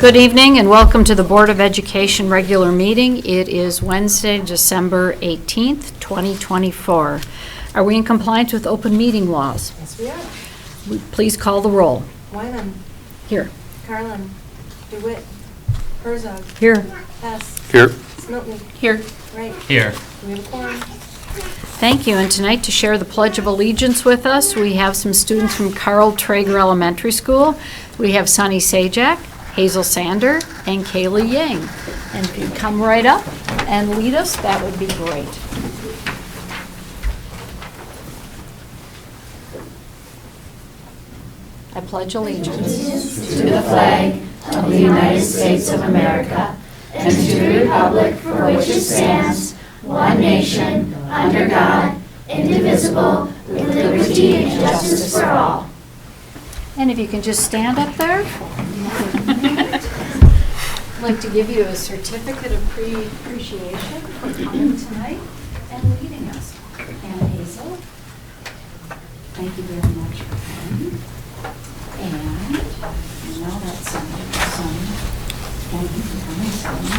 Good evening and welcome to the Board of Education regular meeting. It is Wednesday, December 18th, 2024. Are we in compliance with open meeting laws? Yes, we are. Please call the roll. Wyman. Here. Carlin. DeWitt. Herzog. Here. Hess. Here. Snelton. Here. Wright. Here. We have a quorum. Thank you. And tonight to share the Pledge of Allegiance with us, we have some students from Carl Traeger Elementary School. We have Sunny Sajak, Hazel Sander, and Kaylee Yang. And if you'd come right up and lead us, that would be great. I pledge allegiance to the flag of the United States of America and to the republic for which it stands, one nation, under God, indivisible, with liberty and justice for all. And if you can just stand up there. I'd like to give you a certificate of appreciation for coming tonight and leading us. And Hazel, thank you very much for coming. And now that's Sonny. Thank you for coming, Sonny.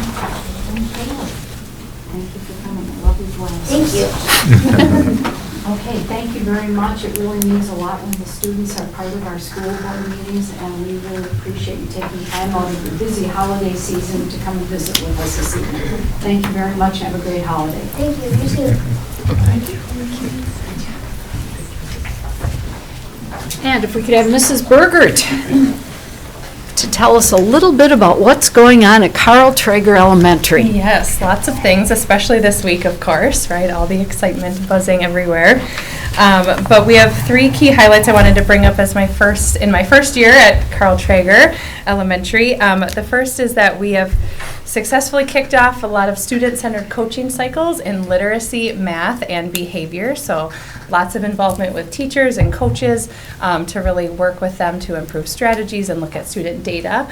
And Kayla, thank you for coming. I love your glasses. Thank you. Okay, thank you very much. It really means a lot when the students are part of our school board meetings, and we really appreciate you taking time out of your busy holiday season to come and visit with us this evening. Thank you very much. Have a great holiday. Thank you. You too. Thank you. And if we could have Mrs. Bergert to tell us a little bit about what's going on at Carl Traeger Elementary. Yes, lots of things, especially this week, of course, right? All the excitement buzzing everywhere. But we have three key highlights I wanted to bring up as my first year at Carl Traeger Elementary. The first is that we have successfully kicked off a lot of student-centered coaching cycles in literacy, math, and behavior. So lots of involvement with teachers and coaches to really work with them to improve strategies and look at student data.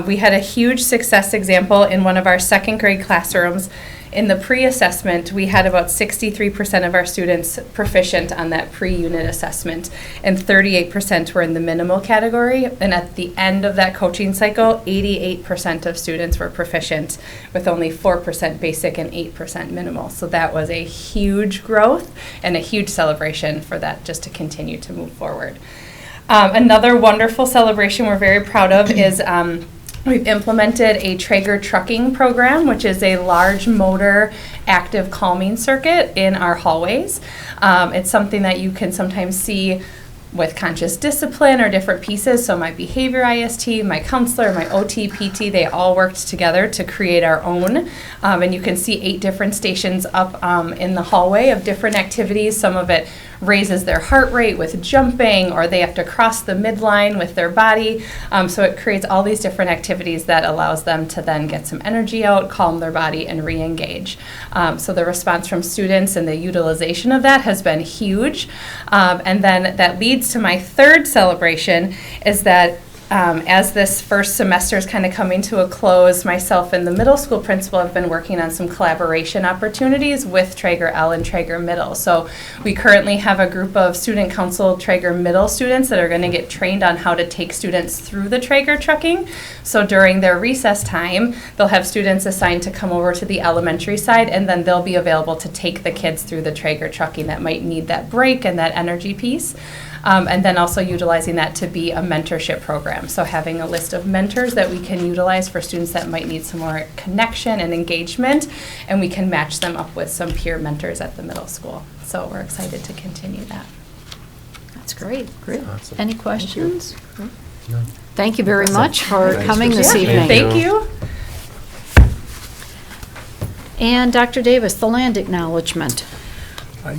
We had a huge success example in one of our second grade classrooms. In the pre-assessment, we had about 63% of our students proficient on that pre-unit assessment, and 38% were in the minimal category. And at the end of that coaching cycle, 88% of students were proficient, with only 4% basic and 8% minimal. So that was a huge growth and a huge celebration for that just to continue to move forward. Another wonderful celebration we're very proud of is we've implemented a Traeger trucking program, which is a large motor active calming circuit in our hallways. It's something that you can sometimes see with conscious discipline or different pieces. So my behavior IST, my counselor, my OT, PT, they all worked together to create our own. And you can see 8 different stations up in the hallway of different activities. Some of it raises their heart rate with jumping, or they have to cross the midline with their body. So it creates all these different activities that allows them to then get some energy out, calm their body, and re-engage. So the response from students and the utilization of that has been huge. And then that leads to my third celebration is that as this first semester is kind of coming to a close, myself and the middle school principal have been working on some collaboration opportunities with Traeger L and Traeger Middle. So we currently have a group of student council Traeger Middle students that are going to get trained on how to take students through the Traeger trucking. So during their recess time, they'll have students assigned to come over to the elementary side, and then they'll be available to take the kids through the Traeger trucking that might need that break and that energy piece. And then also utilizing that to be a mentorship program. So having a list of mentors that we can utilize for students that might need some more connection and engagement, and we can match them up with some peer mentors at the middle school. So we're excited to continue that. That's great. Great. Awesome. Any questions? No. Thank you very much for Thanks coming for this saying evening. Thank you. And Dr. Davis, the land acknowledgement.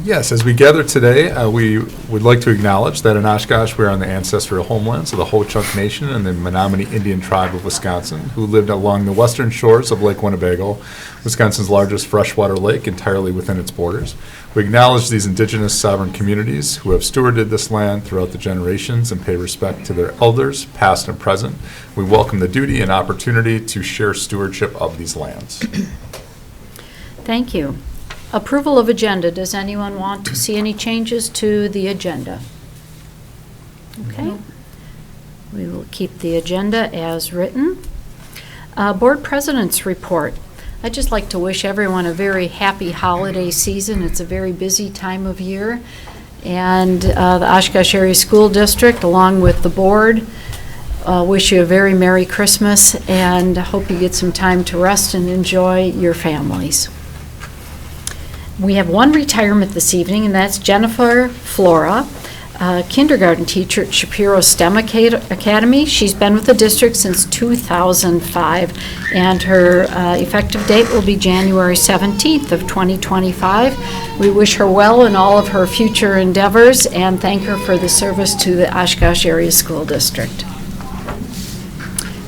Yes, as we gather today, we would like to acknowledge that in Oshkosh we are on the ancestral homelands of the Ho-Chunk Nation and the Menominee Indian Tribe of Wisconsin, who lived along the western shores of Lake Winnebago, Wisconsin's largest freshwater lake, entirely within its borders. We acknowledge these indigenous sovereign communities who have stewarded this land throughout the generations and pay respect to their elders, past and present. We welcome the duty and opportunity to share stewardship of these lands. Thank you. Approval of agenda. Does anyone want to see any changes to the agenda? Okay. We will keep the agenda as written. Board President's Report. I'd just like to wish everyone a very happy holiday season. It's a very busy time of year. And the Oshkosh Area School District, along with the board, wish you a very Merry Christmas and hope you get some time to rest and enjoy your families. We have one retirement this evening, and that's Jennifer Flora, kindergarten teacher at Shapiro STEM Academy. She's been with the district since 2005, and her effective date will be January 17th of 2025. We wish her well in all of her future endeavors and thank her for the service to the Oshkosh Area School District.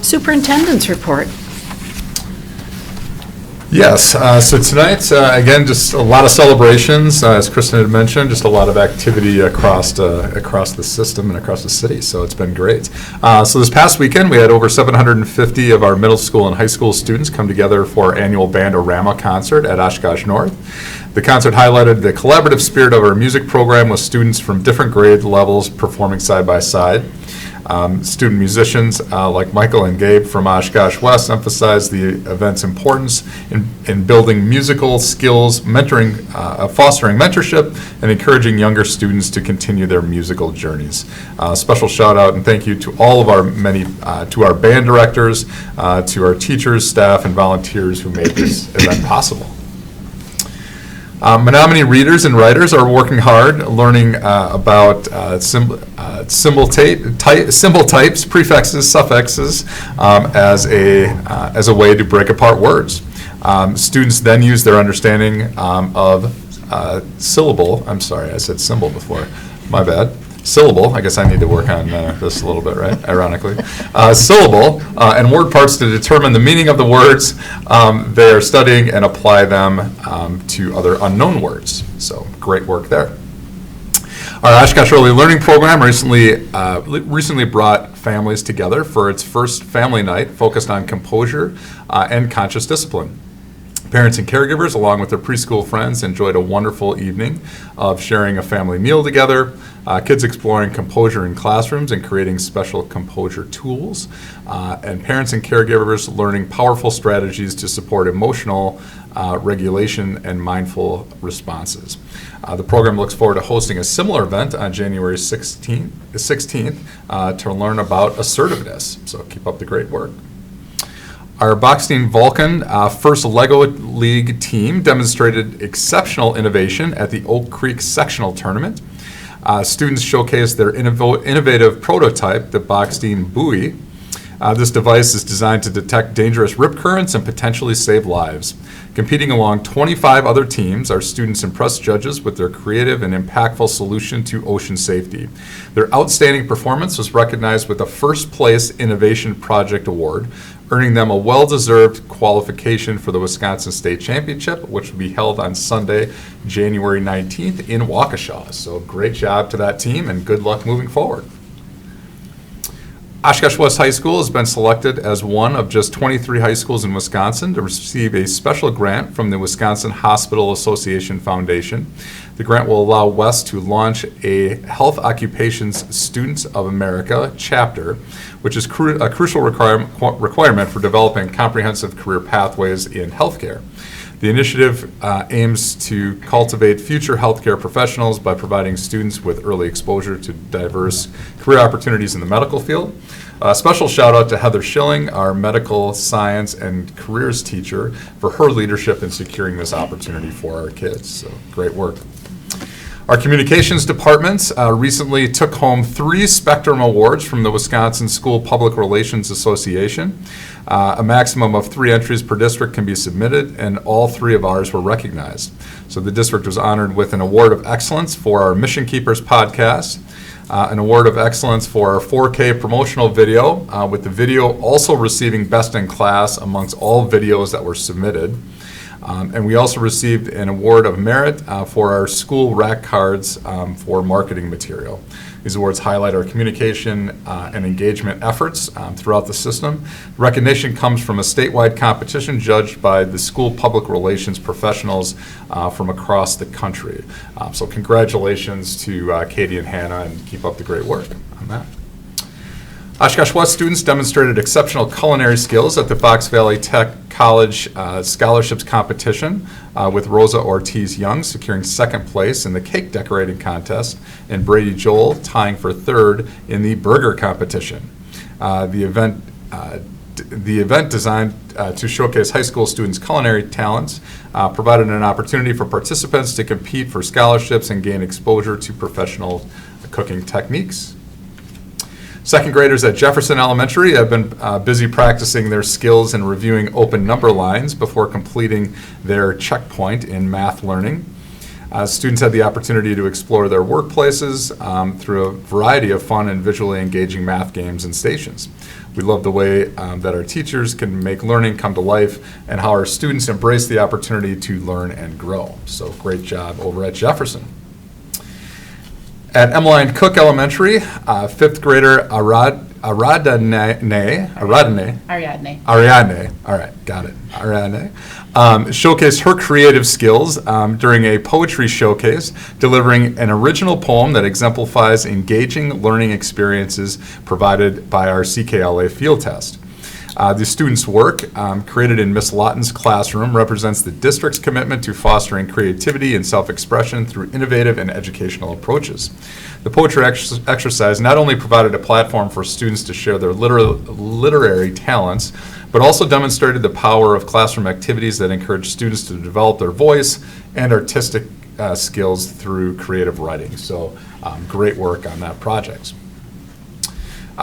Superintendent's report. Yes, so tonight, again, just a lot of celebrations, as Kristen had mentioned, just a lot of activity across the system and across the city, so it's been great. So this past weekend, we had over 750 of our middle school and high school students come together for our annual Band-O-Rama concert at Oshkosh North. The concert highlighted the collaborative spirit of our music program with students from different grade levels performing side by side. Student musicians like Michael and Gabe from Oshkosh West emphasized the event's importance in building musical skills, fostering mentorship, and encouraging younger students to continue their musical journeys. Special shout out and thank you to all of our to our band directors, to our teachers, staff, and volunteers who made this event possible. Menominee readers and writers are working hard learning about symbol types, prefixes, suffixes as a way to break apart words. Students then use their understanding of syllable. I'm sorry, I said symbol before. My bad. Syllable, I guess I need to work on this a little bit, right, ironically. Syllable and word parts to determine the meaning of the words they are studying and apply them to other unknown words. So great work there. Our Oshkosh Early Learning Program recently brought families together for its first family night focused on composure and conscious discipline. Parents and caregivers, along with their preschool friends, enjoyed a wonderful evening of sharing a family meal together, kids exploring composure in classrooms and creating special composure tools, and parents and caregivers learning powerful strategies to support emotional regulation and mindful responses. The program looks forward to hosting a similar event on January 16th to learn about assertiveness. So keep up the great work. Our Bachstein Vulcan first LEGO League team demonstrated exceptional innovation at the Oak Creek Sectional Tournament. Students showcased their innovative prototype, the Bachstein Buoy. This device is designed to detect dangerous rip currents and potentially save lives. Competing along 25 other teams, our students impressed judges with their creative and impactful solution to ocean safety. Their outstanding performance was recognized with a First Place Innovation Project Award, earning them a well-deserved qualification for the Wisconsin State Championship, which will be held on Sunday, January 19th in Waukesha. So great job to that team and good luck moving forward. Oshkosh West High School has been selected as one of just 23 high schools in Wisconsin to receive a special grant from the Wisconsin Hospital Association Foundation. The grant will allow West to launch a Health Occupations Students of America chapter, which is a crucial requirement for developing comprehensive career pathways in healthcare. The initiative aims to cultivate future healthcare professionals by providing students with early exposure to diverse career opportunities in the medical field. A special shout out to Heather Schilling, our medical science and careers teacher, for her leadership in securing this opportunity for our kids. So great work. Our communications departments recently took home 3 Spectrum Awards from the Wisconsin School Public Relations Association. A maximum of 3 entries per district can be submitted, and all 3 of ours were recognized. So the district was honored with an Award of Excellence for our Mission Keepers podcast, an Award of Excellence for our 4K promotional video, with the video also receiving Best in Class amongst all videos that were submitted. And we also received an Award of Merit for our school rack cards for marketing material. These awards highlight our communication and engagement efforts throughout the system. Recognition comes from a statewide competition judged by the school public relations professionals from across the country. So congratulations to Katie and Hannah, and keep up the great work on that. Oshkosh West students demonstrated exceptional culinary skills at the Fox Valley Tech College Scholarships Competition, with Rosa Ortiz Young securing second place in the cake decorating contest and Brady Joel tying for third in the burger competition. The event designed to showcase high school students' culinary talents provided an opportunity for participants to compete for scholarships and gain exposure to professional cooking techniques. Second graders at Jefferson Elementary have been busy practicing their skills in reviewing open number lines before completing their checkpoint in math learning. Students had the opportunity to explore their workplaces through a variety of fun and visually engaging math games and stations. We love the way that our teachers can make learning come to life and how our students embrace the opportunity to learn and grow. So great job over at Jefferson. At Emmeline Cook Elementary, fifth grader Ariadne, all right, got it, Ariadne, showcased her creative skills during a poetry showcase, delivering an original poem that exemplifies engaging learning experiences provided by our CKLA field test. The student's work, created in Miss Lawton's classroom, represents the district's commitment to fostering creativity and self-expression through innovative and educational approaches. The poetry exercise not only provided a platform for students to share their literary talents, but also demonstrated the power of classroom activities that encourage students to develop their voice and artistic skills through creative writing. So great work on that project.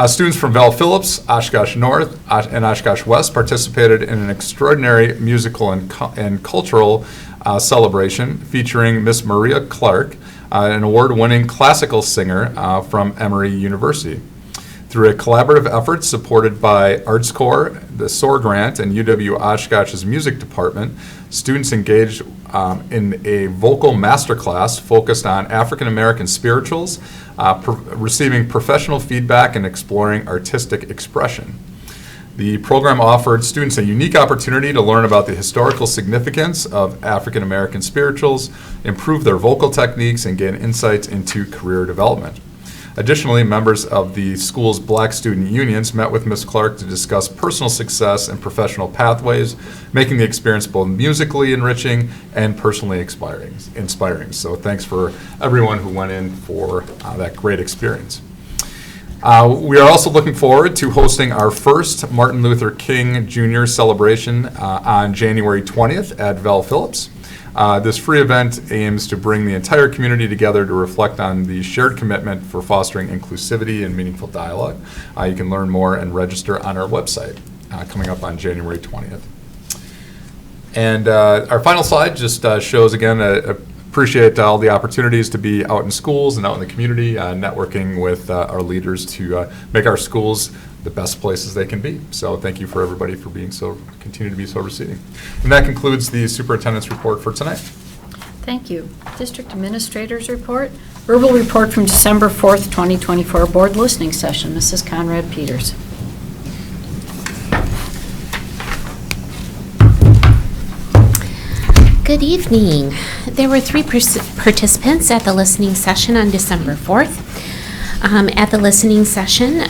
Students from Val Phillips, Oshkosh North, and Oshkosh West participated in an extraordinary musical and cultural celebration featuring Miss Maria Clark, an award-winning classical singer from Emory University. Through a collaborative effort supported by Arts Corps, the SOAR Grant, and UW Oshkosh's music department, students engaged in a vocal masterclass focused on African American spirituals, receiving professional feedback and exploring artistic expression. The program offered students a unique opportunity to learn about the historical significance of African American spirituals, improve their vocal techniques, and gain insights into career development. Additionally, members of the school's Black student unions met with Ms. Clark to discuss personal success and professional pathways, making the experience both musically enriching and personally inspiring. So thanks for everyone who went in for that great experience. We are also looking forward to hosting our first Martin Luther King Jr. celebration on January 20th at Val Phillips. This free event aims to bring the entire community together to reflect on the shared commitment for fostering inclusivity and meaningful dialogue. You can learn more and register on our website coming up on January 20th. And our final slide just shows, again, appreciate all the opportunities to be out in schools and out in the community, networking with our leaders to make our schools the best places they can be. So thank you for everybody for being continue to be so receiving. And that concludes the superintendent's report for tonight. Thank you. District Administrator's report. Verbal report from December 4th, 2024 Board Listening Session. Mrs. Conrad Peters. Good evening. There were 3 participants at the listening session on December 4th. At the listening session,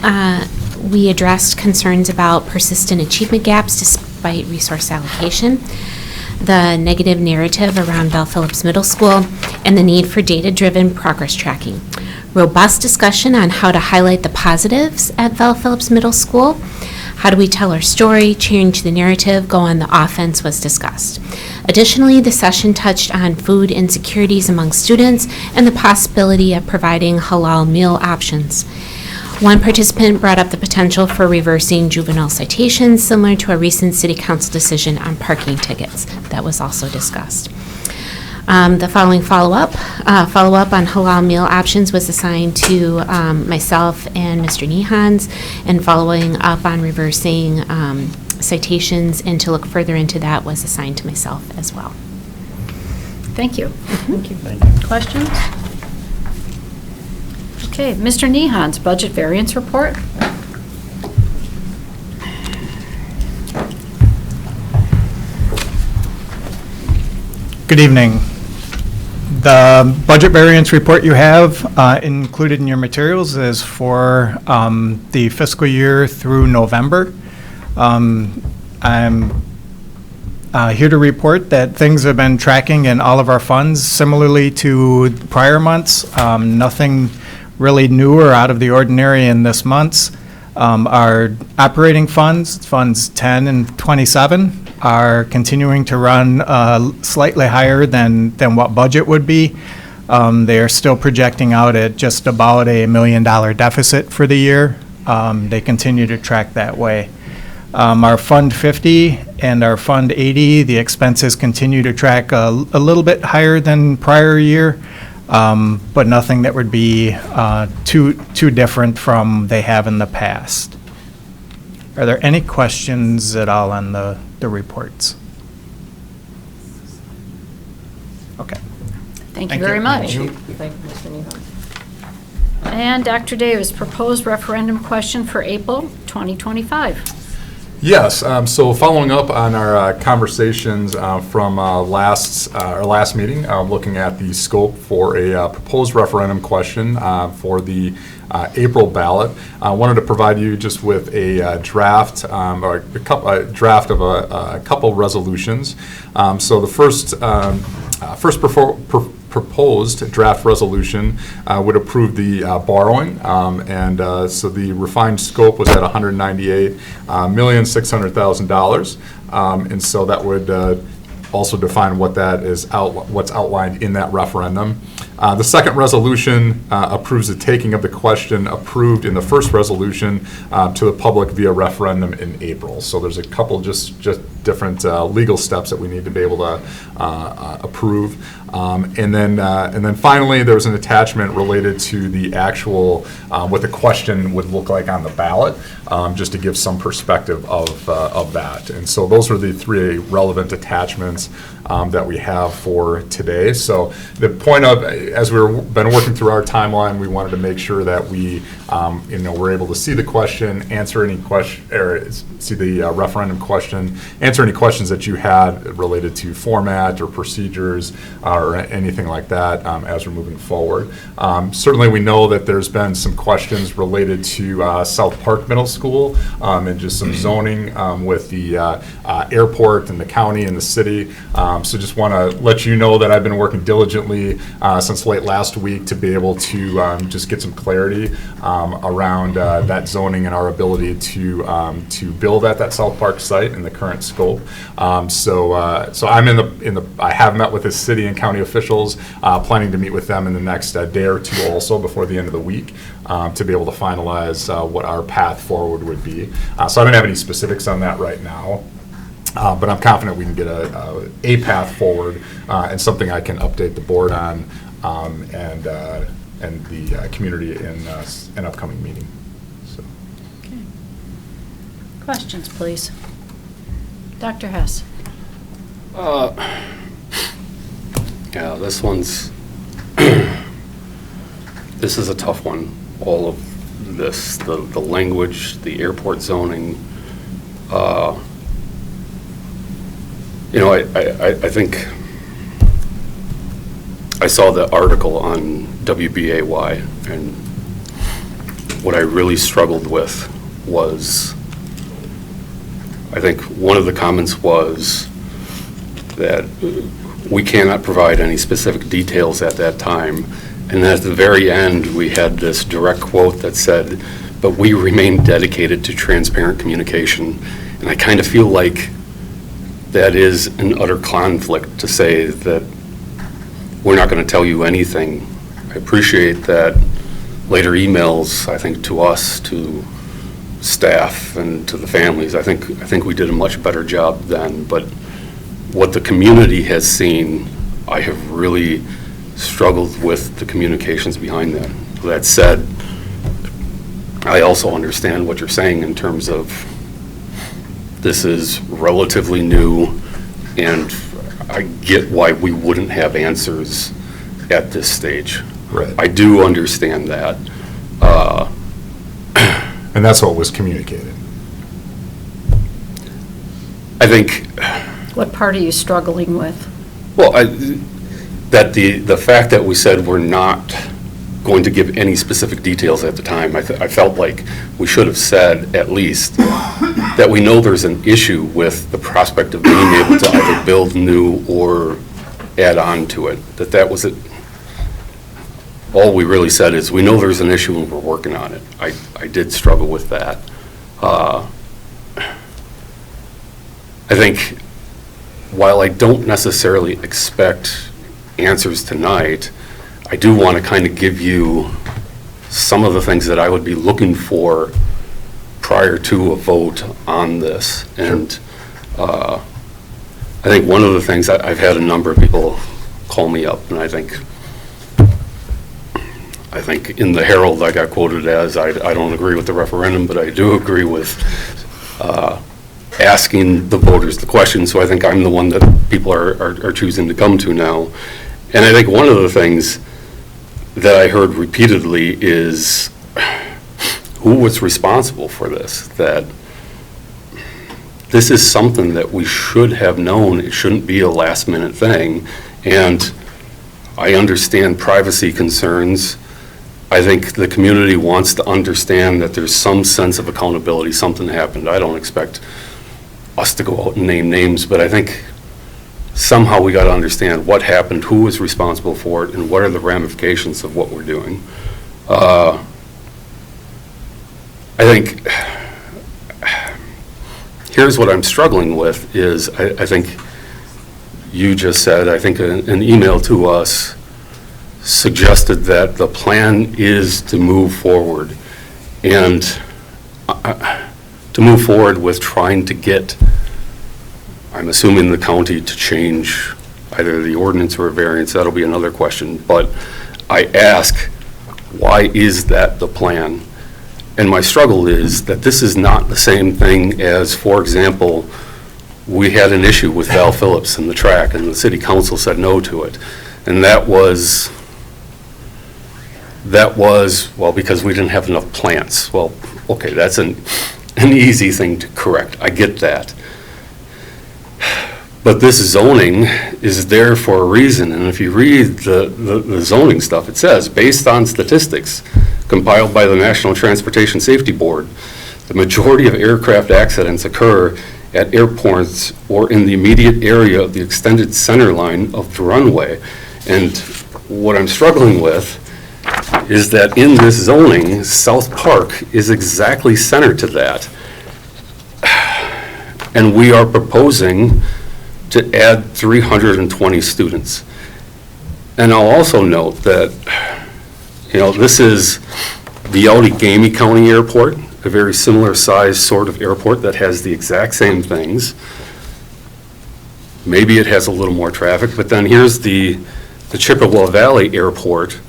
we addressed concerns about persistent achievement gaps despite resource allocation, the negative narrative around Val Phillips Middle School, and the need for data-driven progress tracking. Robust discussion on how to highlight the positives at Val Phillips Middle School. How do we tell our story, change the narrative, go on the offense was discussed. Additionally, the session touched on food insecurities among students and the possibility of providing halal meal options. One participant brought up the potential for reversing juvenile citations, similar to a recent City Council decision on parking tickets. That was also discussed. The following follow-up on halal meal options was assigned to myself and Mr. Nehans, and following up on reversing citations and to look further into that was assigned to myself as well. Thank you. Thank you. Questions? Okay, Mr. Nehans, budget variance report. Good evening. The budget variance report you have included in your materials is for the fiscal year through November. I'm here to report that things have been tracking in all of our funds similarly to prior months. Nothing really new or out of the ordinary in this month's. Our operating funds, Funds 10 and 27, are continuing to run slightly higher than what budget would be. They are still projecting out at just about $1 million deficit for the year. They continue to track that way. Our Fund 50 and our Fund 80, the expenses continue to track a little bit higher than prior year, but nothing that would be too different from they have in the past. Are there any questions at all on the reports? Okay. Thank you very much. Thank you, Mr. Needham. And Dr. Davis, proposed referendum question for April 2025. Yes, so following up on our conversations from our last meeting, looking at the scope for a proposed referendum question for the April ballot, I wanted to provide you just with a draft, or a draft of a couple resolutions. So the first proposed draft resolution would approve the borrowing, and so the refined scope was at $198,600,000, and so that would also define what that is what's outlined in that referendum. The second resolution approves the taking of the question approved in the first resolution to the public via referendum in April. So there's a couple just different legal steps that we need to be able to approve. And then finally, there was an attachment related to the actual, what the question would look like on the ballot, just to give some perspective of that. And so those are the three relevant attachments that we have for today. So the point of, as we've been working through our timeline, we wanted to make sure that we, we're able to see the question, answer any question, or see the referendum question, answer any questions that you had related to format or procedures or anything like that as we're moving forward. Certainly, we know that there's been some questions related to South Park Middle School and just some zoning with the airport and the county and the city. So just want to let you know that I've been working diligently since late last week to be able to just get some clarity around that zoning and our ability to build at that South Park site in the current scope. So I'm I have met with the city and county officials, planning to meet with them in the next day or two also before the end of the week to be able to finalize what our path forward would be. So I don't have any specifics on that right now. But I'm confident we can get a path forward and something I can update the board on and the community in an upcoming meeting. So. Okay. Questions, please. Dr. Hess. Yeah, this one's, this is a tough one. All of this, the language, the airport zoning, I think I saw the article on WBAY, and what I really struggled with was, I think one of the comments was that we cannot provide any specific details at that time. And at the very end, we had this direct quote that said, "But we remain dedicated to transparent communication." And I kind of feel like that is an utter conflict to say that we're not going to tell you anything. I appreciate that later emails, I think, to us, to staff, and to the families, I think we did a much better job then. But what the community has seen, I have really struggled with the communications behind that. That said, I also understand what you're saying in terms of this is relatively new, and I get why we wouldn't have answers at this stage. Right. I do understand that. And that's what was communicated. I think, What part are you struggling with? well, that the fact that we said we're not going to give any specific details at the time, I felt like we should have said at least that we know there's an issue with the prospect of being able to either build new or add on to it, that was it. All we really said is, we know there's an issue and we're working on it. I did struggle with that. I think while I don't necessarily expect answers tonight, I do want to kind of give you some of the things that I would be looking for prior to a vote on this. And I think one of the things, I've had a number of people call me up, and I think in the Herald I got quoted as, I don't agree with the referendum, but I do agree with asking the voters the question, so I think I'm the one that people are choosing to come to now. And I think one of the things that I heard repeatedly is who was responsible for this, that this is something that we should have known. It shouldn't be a last minute thing. And I understand privacy concerns. I think the community wants to understand that there's some sense of accountability. Something happened. I don't expect us to go out and name names, but I think somehow we got to understand what happened, who was responsible for it, and what are the ramifications of what we're doing. I think here's what I'm struggling with is, I think you just said, I think an email to us suggested that the plan is to move forward, and to move forward with trying to get, I'm assuming, the county to change either the ordinance or a variance. That'll be another question. But I ask, why is that the plan? And my struggle is that this is not the same thing as, for example, we had an issue with Val Phillips and the track, and the city council said no to it. And that was, well, because we didn't have enough plants. Well, okay, that's an easy thing to correct. I get that. But this zoning is there for a reason, and if you read the zoning stuff, it says, based on statistics compiled by the National Transportation Safety Board, the majority of aircraft accidents occur at airports or in the immediate area of the extended center line of the runway. And what I'm struggling with is that in this zoning, South Park is exactly centered to that. And we are proposing to add 320 students. And I'll also note that, this is the Allegheny County Airport, a very similar size sort of airport that has the exact same things. Maybe it has a little more traffic, but then here's the Chippewa Valley Airport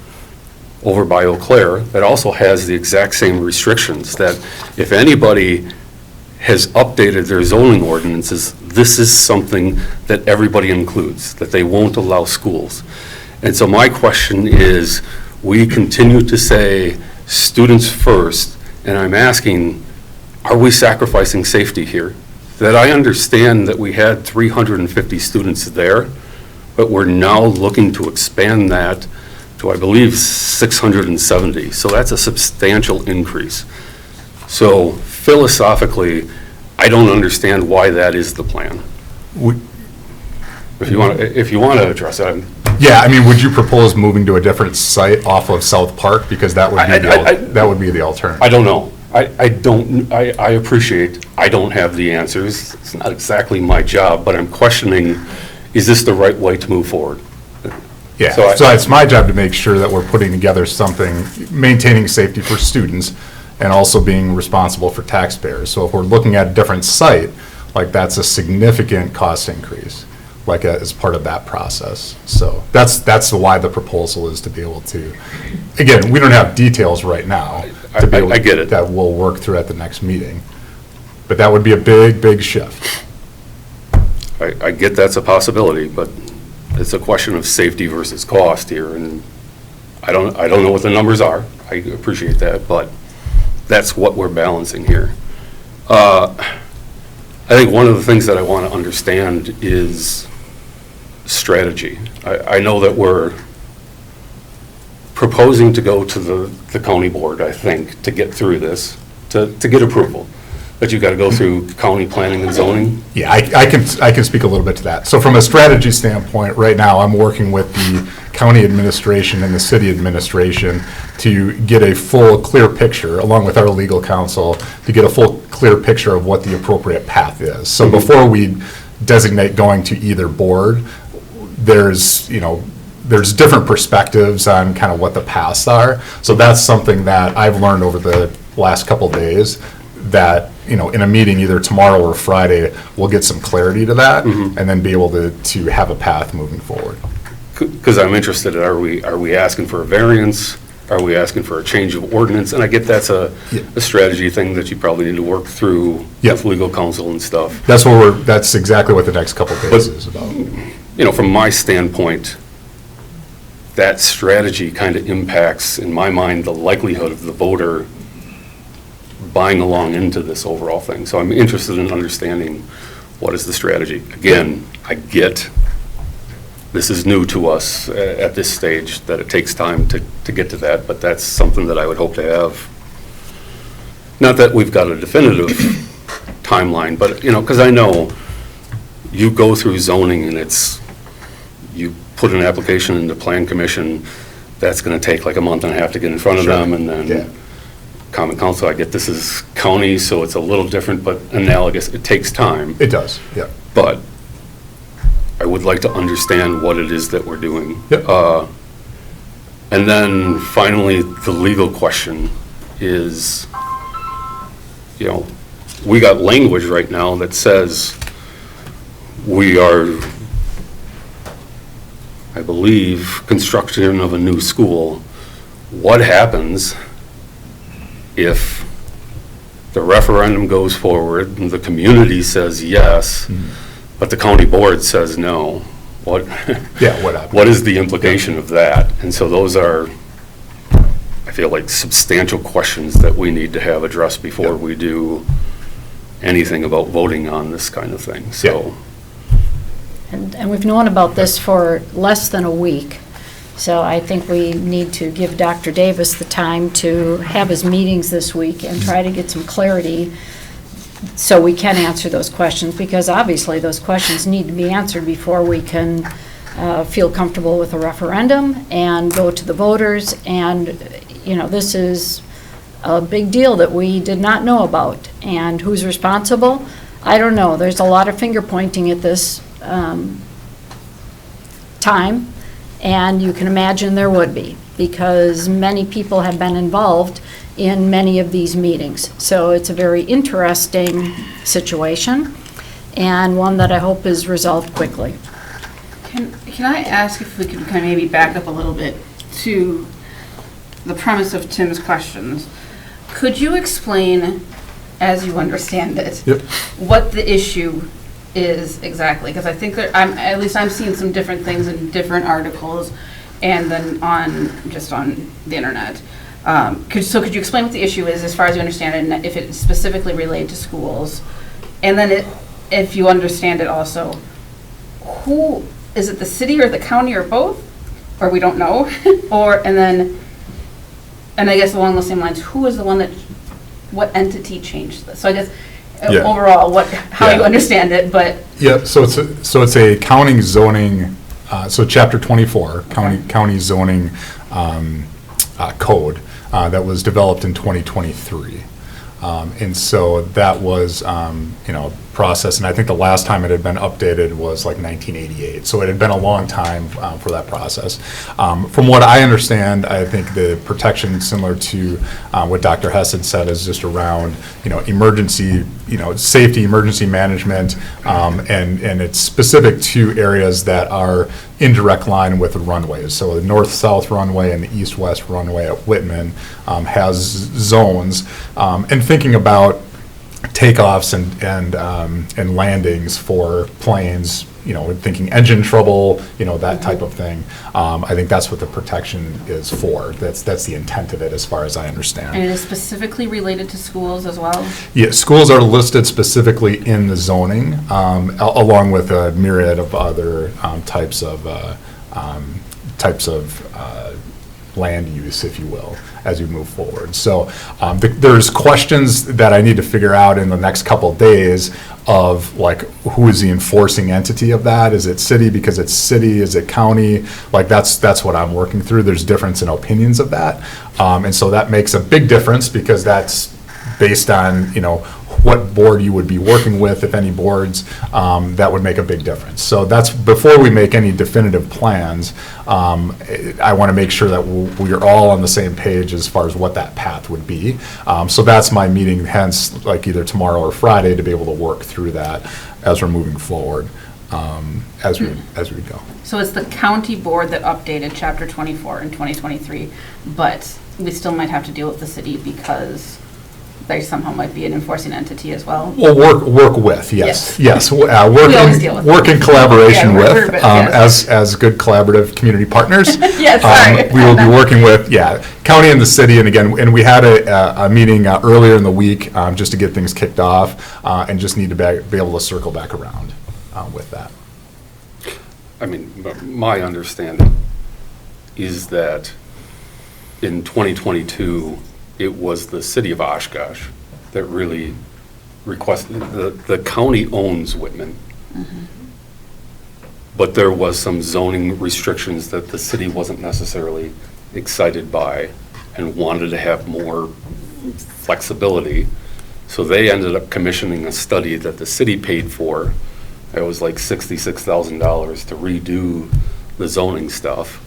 over by Eau Claire that also has the exact same restrictions, that if anybody has updated their zoning ordinances, this is something that everybody includes, that they won't allow schools. And so my question is, we continue to say students first, and I'm asking, are we sacrificing safety here? That I understand that we had 350 students there, but we're now looking to expand that to, I believe, 670. So that's a substantial increase. So philosophically, I don't understand why that is the plan. If you want to address that. Yeah, I mean, would you propose moving to a different site off of South Park, because that would be the alternative? I don't know. I appreciate I don't have the answers. It's not exactly my job, but I'm questioning, is this the right way to move forward? Yeah, so it's my job to make sure that we're putting together something, maintaining safety for students and also being responsible for taxpayers. So if we're looking at a different site, like, that's a significant cost increase, like, as part of that process. So that's why the proposal is to be able to, again, we don't have details right now. I get it. That we'll work through at the next meeting. But that would be a big, big shift. I get that's a possibility, but it's a question of safety versus cost here, and I don't know what the numbers are. I appreciate that, but that's what we're balancing here. I think one of the things that I want to understand is strategy. I know that we're proposing to go to the county board, I think, to get through this, to get approval. But you've got to go through county planning and zoning. Yeah, I can speak a little bit to that. So from a strategy standpoint, right now, I'm working with the county administration and the city administration to get a full, clear picture, along with our legal counsel, to get a full, clear picture of what the appropriate path is. So before we designate going to either board, there's different perspectives on kind of what the paths are. So that's something that I've learned over the last couple days, that, in a meeting either tomorrow or Friday, we'll get some clarity to that, and then be able to have a path moving forward. Because I'm interested in, are we asking for a variance? Are we asking for a change of ordinance? And I get that's a strategy thing that you probably need to work through with legal counsel and stuff. That's exactly what the next couple of days is about. From my standpoint, that strategy kind of impacts, in my mind, the likelihood of the voter buying along into this overall thing. So I'm interested in understanding what is the strategy. Again, I get this is new to us at this stage, that it takes time to get to that, but that's something that I would hope to have. Not that we've got a definitive timeline, but, because I know you go through zoning and you put an application in the plan commission, that's going to take like a month and a half to get in front of them, and then common council, I get this is county, so it's a little different, but analogous. It takes time. It does, yeah. But I would like to understand what it is that we're doing. Yep. And then finally, the legal question is, we got language right now that says we are, I believe, construction of a new school. What happens if the referendum goes forward and the community says yes, but the county board says no? What is the implication of that? And so those are, I feel like, substantial questions that we need to have addressed before we do anything about voting on this kind of thing. So, And we've known about this for less than a week. So I think we need to give Dr. Davis the time to have his meetings this week and try to get some clarity so we can answer those questions, because obviously those questions need to be answered before we can feel comfortable with a referendum and go to the voters. And, this is a big deal that we did not know about. And who's responsible? I don't know. There's a lot of finger pointing at this time. And you can imagine there would be, because many people have been involved in many of these meetings. So it's a very interesting situation, and one that I hope is resolved quickly. Can I ask if we could kind of maybe back up a little bit to the premise of Tim's questions? Could you explain, as you understand it, what the issue is exactly? Because I think that I'm seeing some different things in different articles, and then on the internet. Could you explain what the issue is, as far as you understand it, and if it's specifically related to schools? And then if you understand it also, who is it, the city or the county or both, or we don't know? And I guess along those same lines, who is the one what entity changed this? So I guess overall, how you understand it, but. Yeah, so it's a county zoning, so Chapter 24, county zoning code that was developed in 2023. And so that was, process, and I think the last time it had been updated was like 1988. So it had been a long time for that process. From what I understand, I think the protection, similar to what Dr. Hess had said, is just around, emergency, safety, emergency management, and it's specific to areas that are in direct line with the runways. So the north-south runway and the east-west runway at Whitman has zones, and thinking about takeoffs and landings for planes, thinking engine trouble, that type of thing. I think that's what the protection is for. That's the intent of it, as far as I understand. And it is specifically related to schools as well? Yeah, schools are listed specifically in the zoning, along with a myriad of other types of land use, if you will, as we move forward. So there's questions that I need to figure out in the next couple of days of, like, who is the enforcing entity of that? Is it city because it's city? Is it county? Like, that's what I'm working through. There's difference in opinions of that. And so that makes a big difference, because that's based on, what board you would be working with, if any boards, that would make a big difference. So that's, before we make any definitive plans, I want to make sure that we're all on the same page as far as what that path would be. So that's my meeting, hence, like, either tomorrow or Friday, to be able to work through that as we're moving forward, as we go. So it's the county board that updated Chapter 24 in 2023, but we still might have to deal with the city because they somehow might be an enforcing entity as well. Well, work with, yes. Yes, We always deal with work in collaboration Yeah, with, yes. as good collaborative community partners. Yes, sorry. We will be working with, county and the city, and again, and we had a meeting earlier in the week, just to get things kicked off, and just need to be able to circle back around with that. I mean, my understanding is that in 2022, it was the city of Oshkosh that really requested, the county owns Whitman. But there was some zoning restrictions that the city wasn't necessarily excited by and wanted to have more flexibility. So they ended up commissioning a study that the city paid for. It was like $66,000 to redo the zoning stuff.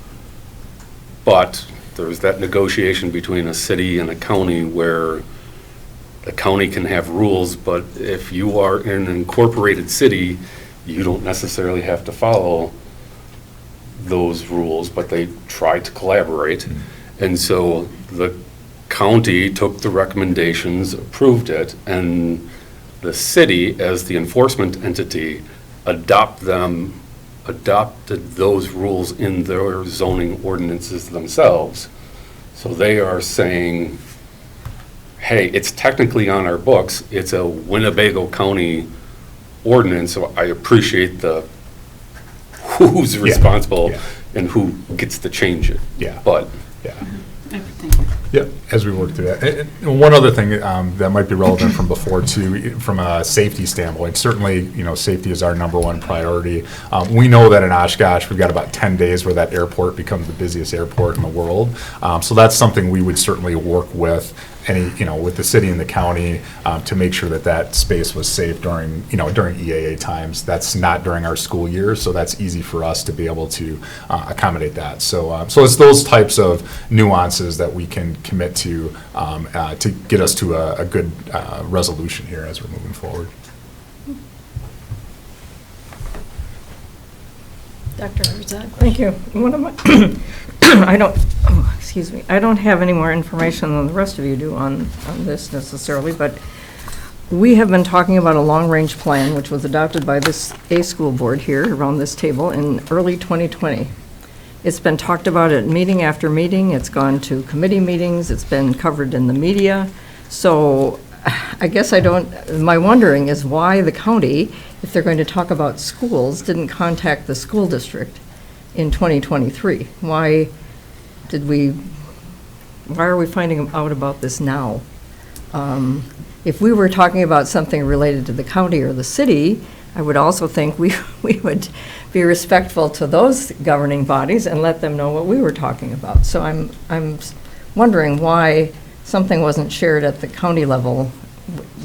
But there's that negotiation between a city and a county where the county can have rules, but if you are in an incorporated city, you don't necessarily have to follow those rules, but they try to collaborate. And so the county took the recommendations, approved it, and the city, as the enforcement entity, adopted those rules in their zoning ordinances themselves. So they are saying, hey, it's technically on our books, it's a Winnebago County ordinance, so I appreciate who's responsible and who gets to change it. But Thank you. Yeah, as we work through that. And one other thing that might be relevant from before too, from a safety standpoint, certainly, safety is our number one priority. We know that in Oshkosh, we've got about 10 days where that airport becomes the busiest airport in the world. So that's something we would certainly work with with the city and the county to make sure that space was safe during EAA times. That's not during our school year, so that's easy for us to be able to accommodate that. So it's those types of nuances that we can commit to get us to a good resolution here as we're moving forward. Dr. Herzog? Thank you. One of my, I don't have any more information than the rest of you do on this necessarily, but we have been talking about a long-range plan, which was adopted by a school board here around this table in early 2020. It's been talked about at meeting after meeting. It's gone to committee meetings. It's been covered in the media. So I guess my wondering is why the county, if they're going to talk about schools, didn't contact the school district in 2023. Why are we finding out about this now? If we were talking about something related to the county or the city, I would also think we would be respectful to those governing bodies and let them know what we were talking about. So I'm wondering why something wasn't shared at the county level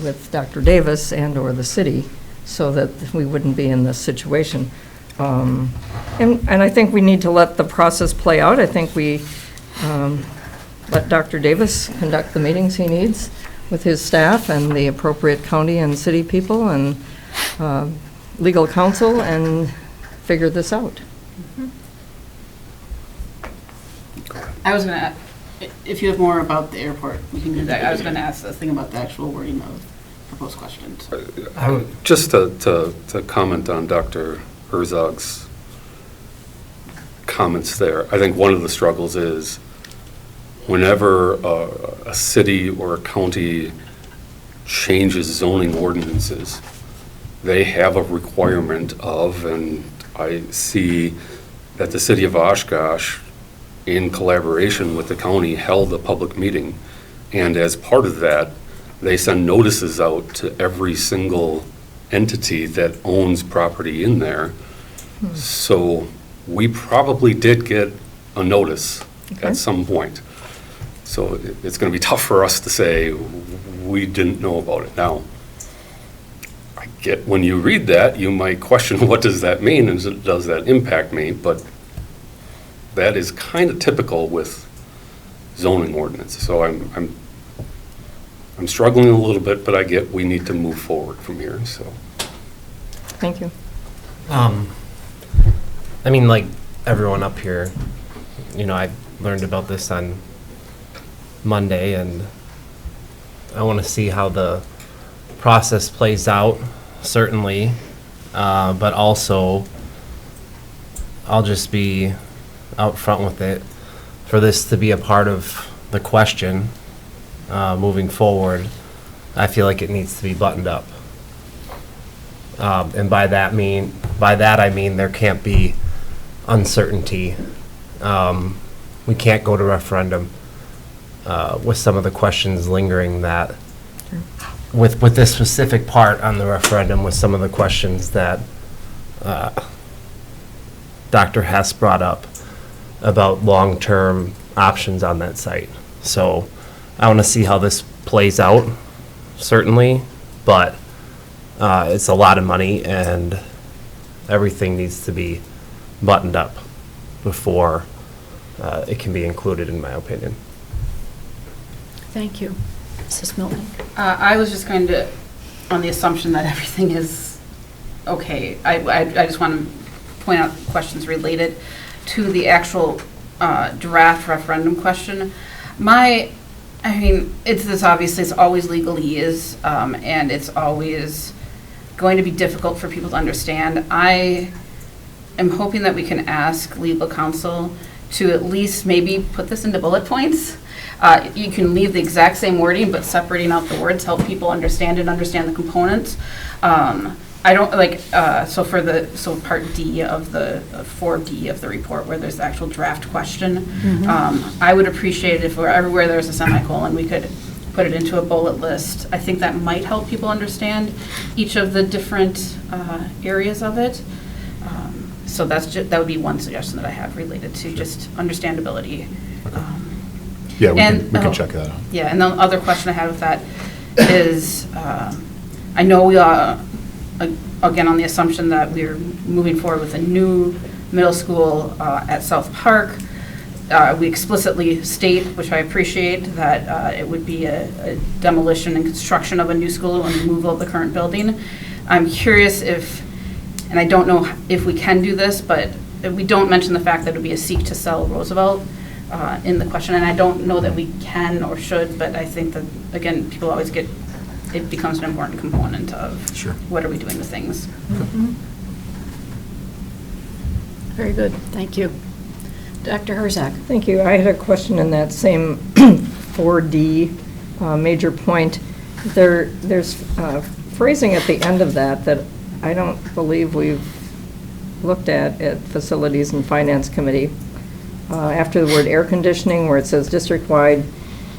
with Dr. Davis and or the city so that we wouldn't be in this situation. And I think we need to let the process play out. I think we let Dr. Davis conduct the meetings he needs with his staff and the appropriate county and city people and legal counsel and figure this out. I was going to, if you have more about the airport, we can do that. I was going to ask this thing about the actual wording of proposed questions. Just to comment on Dr. Herzog's comments there, I think one of the struggles is whenever a city or a county changes zoning ordinances, they have a requirement of, and I see that the city of Oshkosh, in collaboration with the county, held a public meeting. And as part of that, they send notices out to every single entity that owns property in there. So we probably did get a notice at some point. So it's going to be tough for us to say we didn't know about it. Now, I get when you read that, you might question what does that mean and does that impact me? But that is kind of typical with zoning ordinances. So I'm struggling a little bit, but I get we need to move forward from here. So Thank you. I mean, like everyone up here, I learned about this on Monday, and I want to see how the process plays out, certainly, but also I'll just be out front with it. For this to be a part of the question moving forward, I feel like it needs to be buttoned up. And by that I mean there can't be uncertainty. We can't go to referendum with some of the questions lingering that, with this specific part on the referendum, with some of the questions that Dr. Hess brought up about long-term options on that site. So I want to see how this plays out, certainly, but it's a lot of money and everything needs to be buttoned up before it can be included, in my opinion. Thank you. Mrs. Milton? I was just kind of on the assumption that everything is okay. I just want to point out questions related to the actual draft referendum question. It's always legalese, and it's always going to be difficult for people to understand. I am hoping that we can ask legal counsel to at least maybe put this into bullet points. You can leave the exact same wording, but separating out the words help people understand the components. I don't like, so part D of the 4D of the report where there's the actual draft question. I would appreciate it if everywhere there's a semicolon, we could put it into a bullet list. I think that might help people understand each of the different areas of it. So that would be one suggestion that I have related to just understandability. Yeah, we can check that out. Yeah, and the other question I had with that is, I know we are, again, on the assumption that we're moving forward with a new middle school at South Park. We explicitly state, which I appreciate, that it would be a demolition and construction of a new school and removal of the current building. I'm curious if, and I don't know if we can do this, but we don't mention the fact that it would be a seek to sell Roosevelt in the question, and I don't know that we can or should, but I think that, again, people always get, it becomes an important component of what are we doing with things. Very good. Thank you. Dr. Herzog? Thank you. I had a question in that same 4D major point. There's phrasing at the end of that I don't believe we've looked at Facilities and Finance Committee. After the word air conditioning, where it says district-wide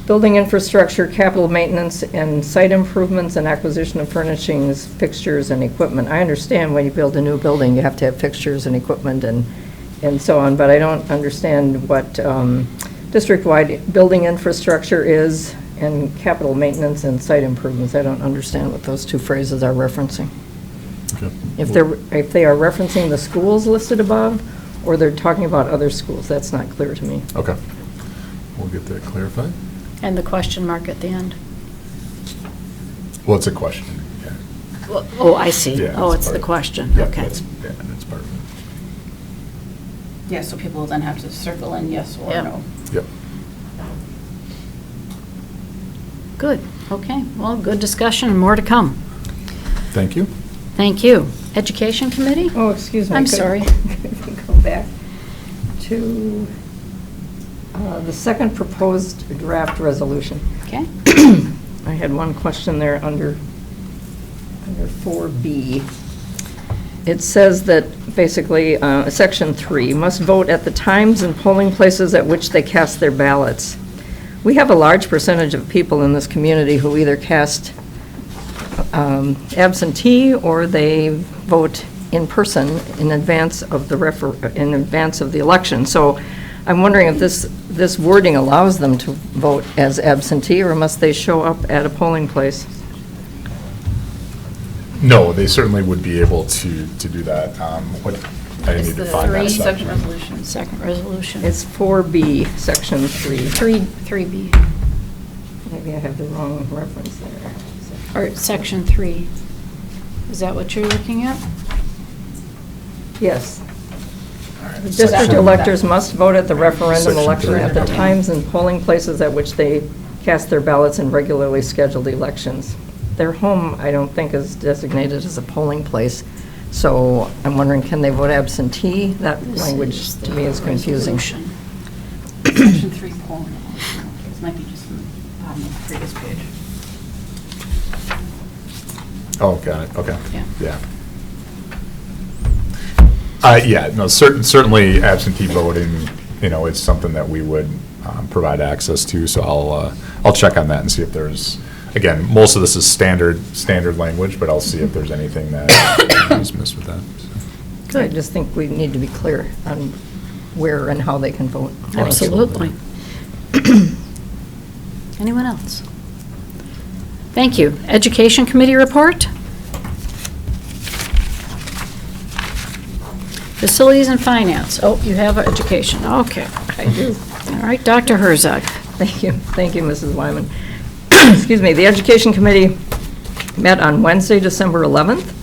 building infrastructure, capital maintenance, and site improvements and acquisition of furnishings, fixtures, and equipment. I understand when you build a new building, you have to have fixtures and equipment and so on, but I don't understand what district-wide building infrastructure is and capital maintenance and site improvements. I don't understand what those two phrases are referencing. Okay. If they are referencing the schools listed above, or they're talking about other schools, that's not clear to me. Okay. We'll get that clarified. And the question mark at the end. Well, it's a question. Yeah. Well, oh, I see. Yeah, It's the question. Yeah, Okay. that's part of it. Yeah, so people will then have to circle in yes or no. Yep. Good, okay. Well, good discussion and more to come. Thank you. Thank you. Education Committee? Oh, excuse me. I'm could- sorry. could we go back to the second proposed draft resolution. Okay. I had one question there under 4B. It says that basically, Section 3, must vote at the times and polling places at which they cast their ballots. We have a large percentage of people in this community who either cast absentee or they vote in person in advance of the election. So I'm wondering if this wording allows them to vote as absentee, or must they show up at a polling place? No, they certainly would be able to do that. I Is need to the find that three section. Second resolution. It's 4B, Section 3. 3B, Maybe I have the wrong reference there. or Section 3. Is that what you're looking at? Yes. All right, District section- electors must vote at the referendum Section election 3. at the times and polling places at which they cast their ballots in regularly scheduled elections. Their home, I don't think, is designated as a polling place, so I'm wondering, can they vote absentee? That This language is to me is the confusing. resolution. Section 3 polling. This might be just on the bottom of the previous page. Oh, got it, okay. Yeah. Yeah, no, certainly absentee voting, it's something that we would provide access to, so I'll check on that and see if there's, again, most of this is standard language, but I'll see if there's anything that is missed with that. so. I just think we need to be clear on where and how they can vote. Absolutely. Anyone else? Thank you. Education Committee report? Facilities and Finance. Oh, you have education. Okay. I do. All right, Dr. Herzog. Thank you, Mrs. Wyman. Excuse me, the Education Committee met on Wednesday, December 11th.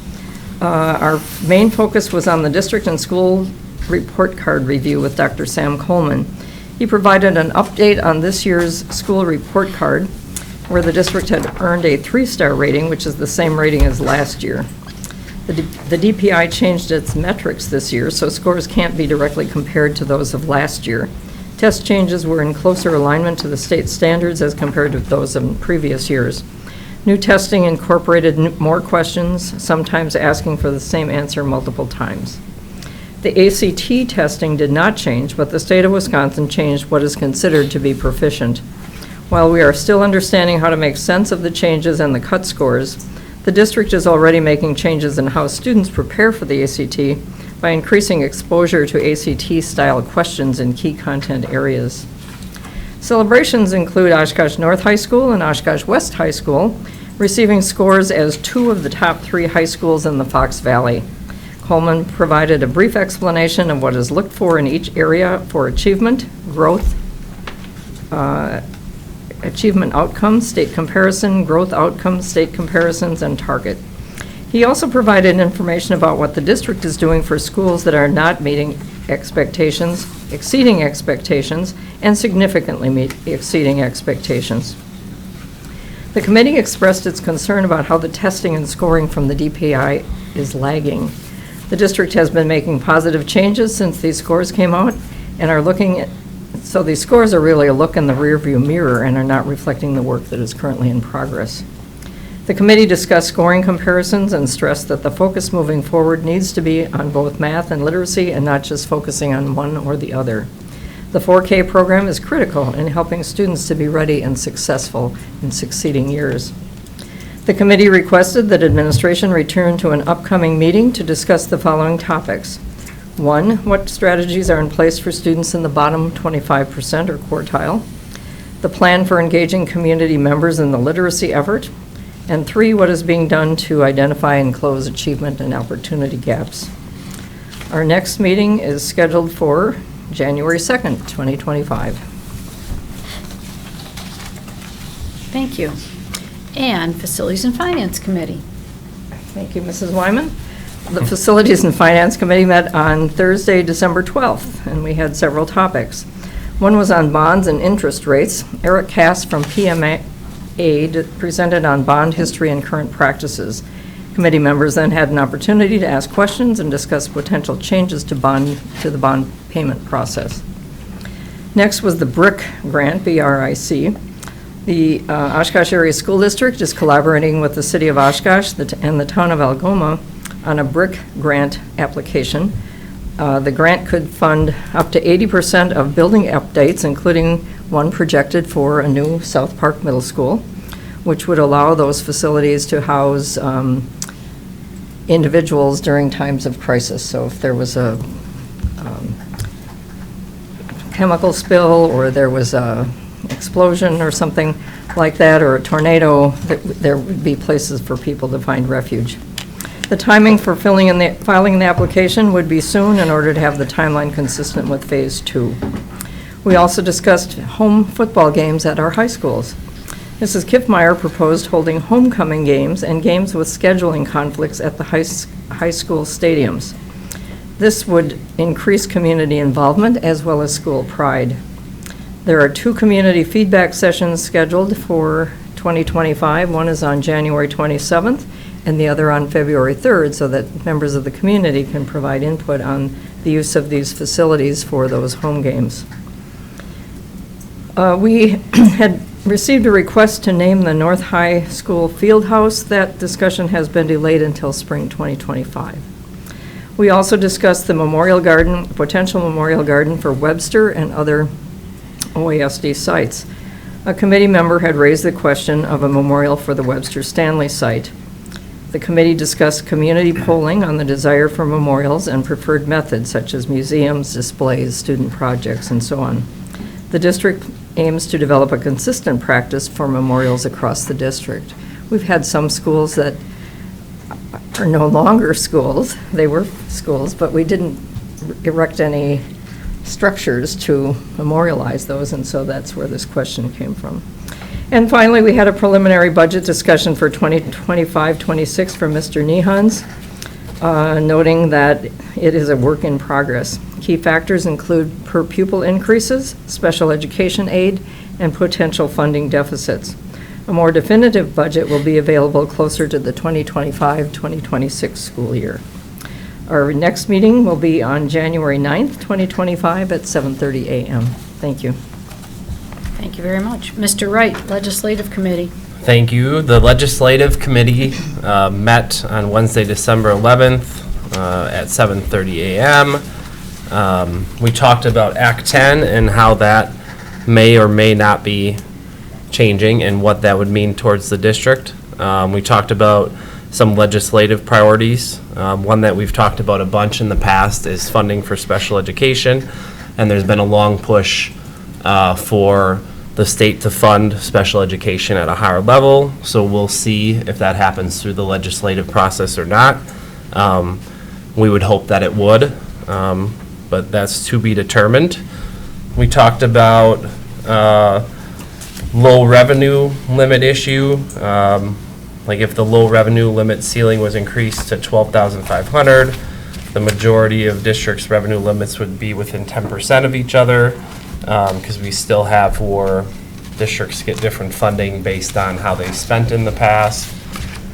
Our main focus was on the district and school report card review with Dr. Sam Coleman. He provided an update on this year's school report card, where the district had earned a 3-star rating, which is the same rating as last year. The DPI changed its metrics this year, so scores can't be directly compared to those of last year. Test changes were in closer alignment to the state standards as compared to those of previous years. New testing incorporated more questions, sometimes asking for the same answer multiple times. The ACT testing did not change, but the state of Wisconsin changed what is considered to be proficient. While we are still understanding how to make sense of the changes and the cut scores, the district is already making changes in how students prepare for the ACT by increasing exposure to ACT-style questions in key content areas. Celebrations include Oshkosh North High School and Oshkosh West High School receiving scores as 2 of the top 3 high schools in the Fox Valley. Coleman provided a brief explanation of what is looked for in each area for achievement, growth, achievement outcomes, state comparison, growth outcomes, state comparisons, and target. He also provided information about what the district is doing for schools that are not meeting expectations, exceeding expectations, and significantly exceeding expectations. The committee expressed its concern about how the testing and scoring from the DPI is lagging. The district has been making positive changes since these scores came out and are looking at, so these scores are really a look in the rearview mirror and are not reflecting the work that is currently in progress. The committee discussed scoring comparisons and stressed that the focus moving forward needs to be on both math and literacy and not just focusing on one or the other. The 4K program is critical in helping students to be ready and successful in succeeding years. The committee requested that administration return to an upcoming meeting to discuss the following topics. 1, what strategies are in place for students in the bottom 25% or quartile? The plan for engaging community members in the literacy effort. And 3, what is being done to identify and close achievement and opportunity gaps? Our next meeting is scheduled for January 2nd, 2025. Thank you. And Facilities and Finance Committee. Thank you, Mrs. Wyman. The Facilities and Finance Committee met on Thursday, December 12th, and we had several topics. One was on bonds and interest rates. Eric Cass from aid presented on bond history and current practices. Committee members then had an opportunity to ask questions and discuss potential changes to the bond payment process. Next was the BRIC grant, B-R-I-C. The Oshkosh Area School District is collaborating with the City of Oshkosh and the Town of Algoma on a BRIC grant application. The grant could fund up to 80% of building updates, including one projected for a new South Park Middle School, which would allow those facilities to house individuals during times of crisis. So if there was a chemical spill, or there was a explosion or something like that, or a tornado, there would be places for people to find refuge. The timing for filing the application would be soon in order to have the timeline consistent with Phase 2. We also discussed home football games at our high schools. Mrs. Kiffmeyer proposed holding homecoming games and games with scheduling conflicts at the high school stadiums. This would increase community involvement as well as school pride. There are 2 community feedback sessions scheduled for 2025. One is on January 27th and the other on February 3rd, so that members of the community can provide input on the use of these facilities for those home games. We had received a request to name the North High School Field House. That discussion has been delayed until spring 2025. We also discussed the memorial garden, potential memorial garden for Webster and other OASD sites. A committee member had raised the question of a memorial for the Webster Stanley site. The committee discussed community polling on the desire for memorials and preferred methods such as museums, displays, student projects, and so on. The district aims to develop a consistent practice for memorials across the district. We've had some schools that are no longer schools. They were schools, but we didn't erect any structures to memorialize those, and so that's where this question came from. And finally, we had a preliminary budget discussion for 2025-26 from Mr. Nehans, noting that it is a work in progress. Key factors include per pupil increases, special education aid, and potential funding deficits. A more definitive budget will be available closer to the 2025-2026 school year. Our next meeting will be on January 9th, 2025 at 7:30 a.m. Thank you. Thank you very much. Mr. Wright, Legislative Committee. Thank you. The Legislative Committee met on Wednesday, December 11th at 7:30 a.m. We talked about Act 10 and how that may or may not be changing and what that would mean towards the district. We talked about some legislative priorities. One that we've talked about a bunch in the past is funding for special education, and there's been a long push for the state to fund special education at a higher level, so we'll see if that happens through the legislative process or not. We would hope that it would, but that's to be determined. We talked about low revenue limit issue, like if the low revenue limit ceiling was increased to 12,500, the majority of districts' revenue limits would be within 10% of each other, because we still have where districts get different funding based on how they spent in the past.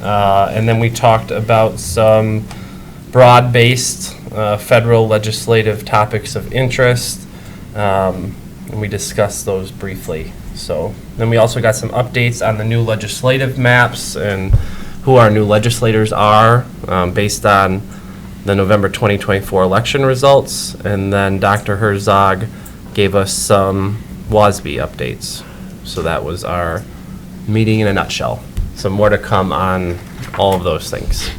And then we talked about some broad-based federal legislative topics of interest, and we discussed those briefly. So then we also got some updates on the new legislative maps and who our new legislators are based on the November 2024 election results. And then Dr. Herzog gave us some WASB updates. So that was our meeting in a nutshell. Some more to come on all of those things.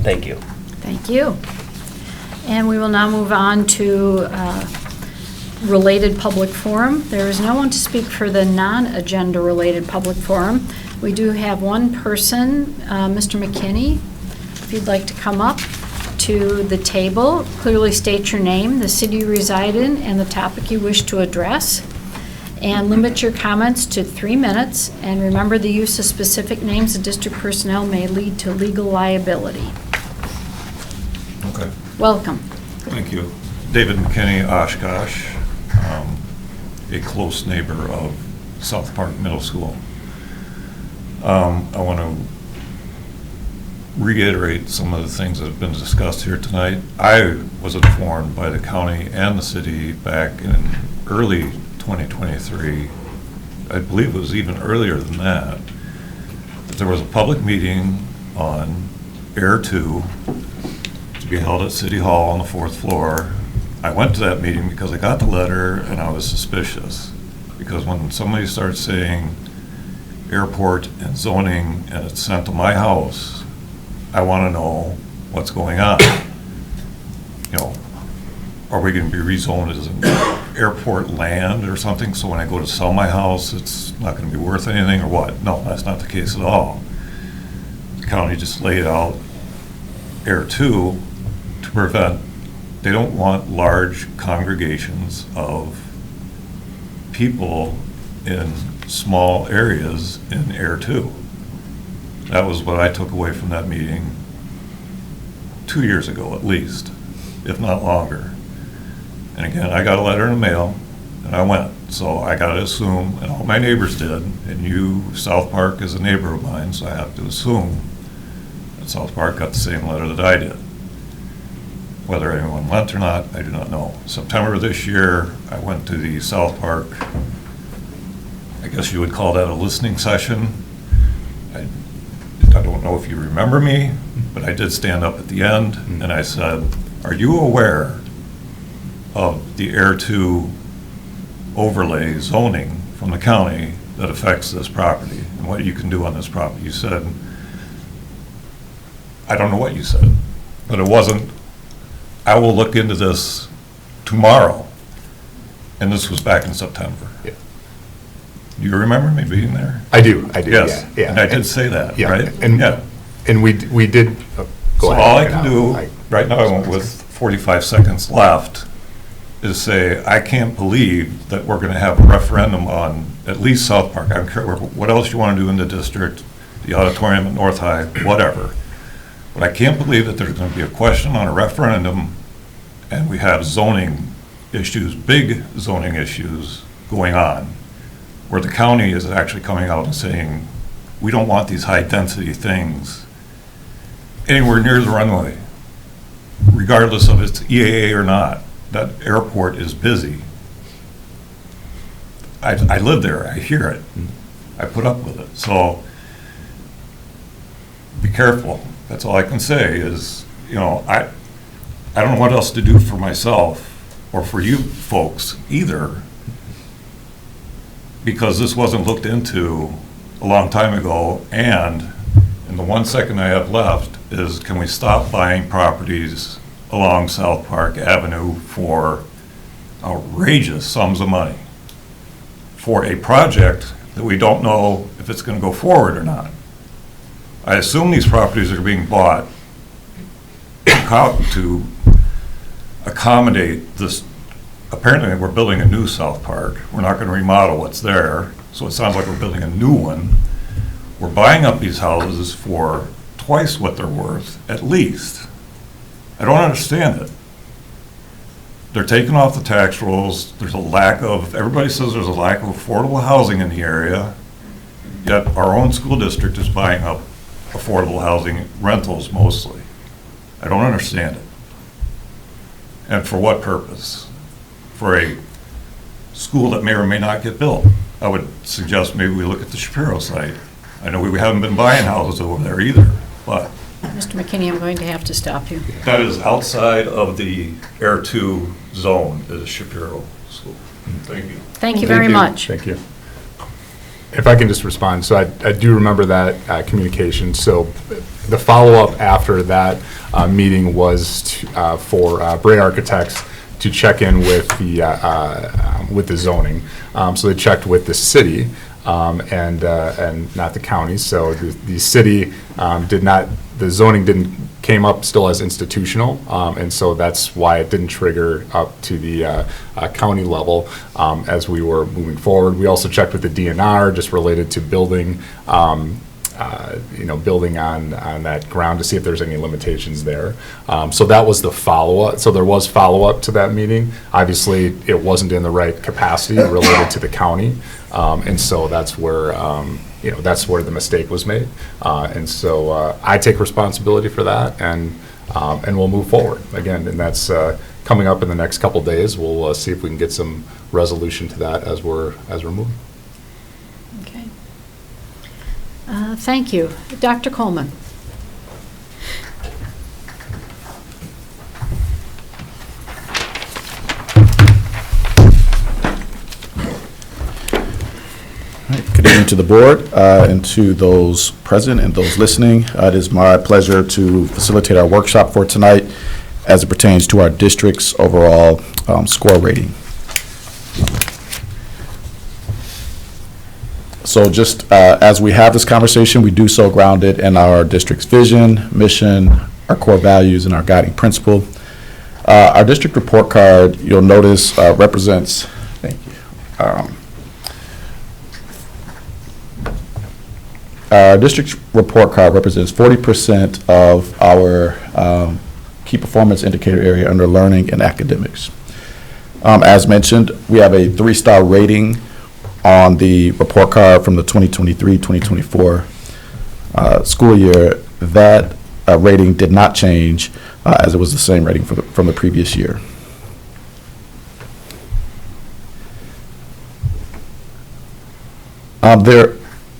Thank you. Thank you. And we will now move on to related public forum. There is no one to speak for the non-agenda related public forum. We do have one person, Mr. McKinney. If you'd like to come up to the table, clearly state your name, the city you reside in, and the topic you wish to address. And limit your comments to 3 minutes. And remember, the use of specific names of district personnel may lead to legal liability. Okay. Welcome. Thank you. David McKinney, Oshkosh, a close neighbor of South Park Middle School. I want to reiterate some of the things that have been discussed here tonight. I was informed by the county and the city back in early 2023, I believe it was even earlier than that there was a public meeting on Air 2 to be held at City Hall on the 4th floor. I went to that meeting because I got the letter and I was suspicious. Because when somebody starts saying airport and zoning and it's sent to my house, I want to know what's going on. You know, are we going to be rezoned as an airport land or something? So when I go to sell my house, it's not going to be worth anything or what? No, that's not the case at all. The county just laid out Air 2 to prevent, they don't want large congregations of people in small areas in Air 2. That was what I took away from that meeting 2 years ago at least, if not longer. And again, I got a letter in the mail and I went. So I got to assume, and all my neighbors did, and you, South Park is a neighbor of mine, so I have to assume that South Park got the same letter that I did. Whether anyone went or not, I do not know. September of this year, I went to the South Park, I guess you would call that a listening session. I don't know if you remember me, but I did stand up at the end and I said, are you aware of the Air 2 overlay zoning from the county that affects this property and what you can do on this property? You said, I don't know what you said, but it wasn't, I will look into this tomorrow. And this was back in September. Yeah. Do you remember me being there? I do, Yes, yeah. and I did say that, Yeah, right? and- Yeah. And we did, go So ahead. all I can do, right now I went with 45 seconds left, is say, I can't believe that we're going to have a referendum on at least South Park. I don't care what else you want to do in the district, the auditorium at North High, whatever. But I can't believe that there's going to be a question on a referendum and we have zoning issues, big zoning issues going on, where the county is actually coming out and saying, we don't want these high-density things anywhere near the runway, regardless of it's EAA or not. That airport is busy. I live there, I hear it, I put up with it. So be careful. That's all I can say is, you know, I don't know what else to do for myself or for you folks either, because this wasn't looked into a long time ago. And in the 1 second I have left is, can we stop buying properties along South Park Avenue for outrageous sums of money for a project that we don't know if it's going to go forward or not? I assume these properties are being bought to accommodate this. Apparently we're building a new South Park. We're not going to remodel what's there, so it sounds like we're building a new one. We're buying up these houses for twice what they're worth, at least. I don't understand it. They're taking off the tax rolls. There's a lack of, everybody says there's a lack of affordable housing in the area, yet our own school district is buying up affordable housing, rentals mostly. I don't understand it. And for what purpose? For a school that may or may not get built. I would suggest maybe we look at the Shapiro site. I know we haven't been buying houses over there either, but Mr. McKinney, I'm going to have to stop you. that is outside of the Air 2 zone, is Shapiro School. Thank you. Thank you very much. Thank you. If I can just respond, so I do remember that communication. So the follow-up after that meeting was for Bray Architects to check in with the zoning. So they checked with the city and not the county. So the city did not, the zoning came up still as institutional, and so that's why it didn't trigger up to the county level as we were moving forward. We also checked with the DNR just related to building, building on that ground to see if there's any limitations there. So that was the follow-up. So there was follow-up to that meeting. Obviously, it wasn't in the right capacity related to the county, and so that's where that's where the mistake was made. And so I take responsibility for that, and we'll move forward. Again, and that's coming up in the next couple days. We'll see if we can get some resolution to that as we're moving. Okay. Thank you. Dr. Coleman. Good evening to the board and to those present and those listening. It is my pleasure to facilitate our workshop for tonight as it pertains to our district's overall score rating. So just as we have this conversation, we do so grounded in our district's vision, mission, our core values, and our guiding principle. Our district report card, you'll notice, represents, thank you. Our district report card represents 40% of our key performance indicator area under learning and academics. As mentioned, we have a 3-star rating on the report card from the 2023-2024 school year. That rating did not change as it was the same rating from the previous year.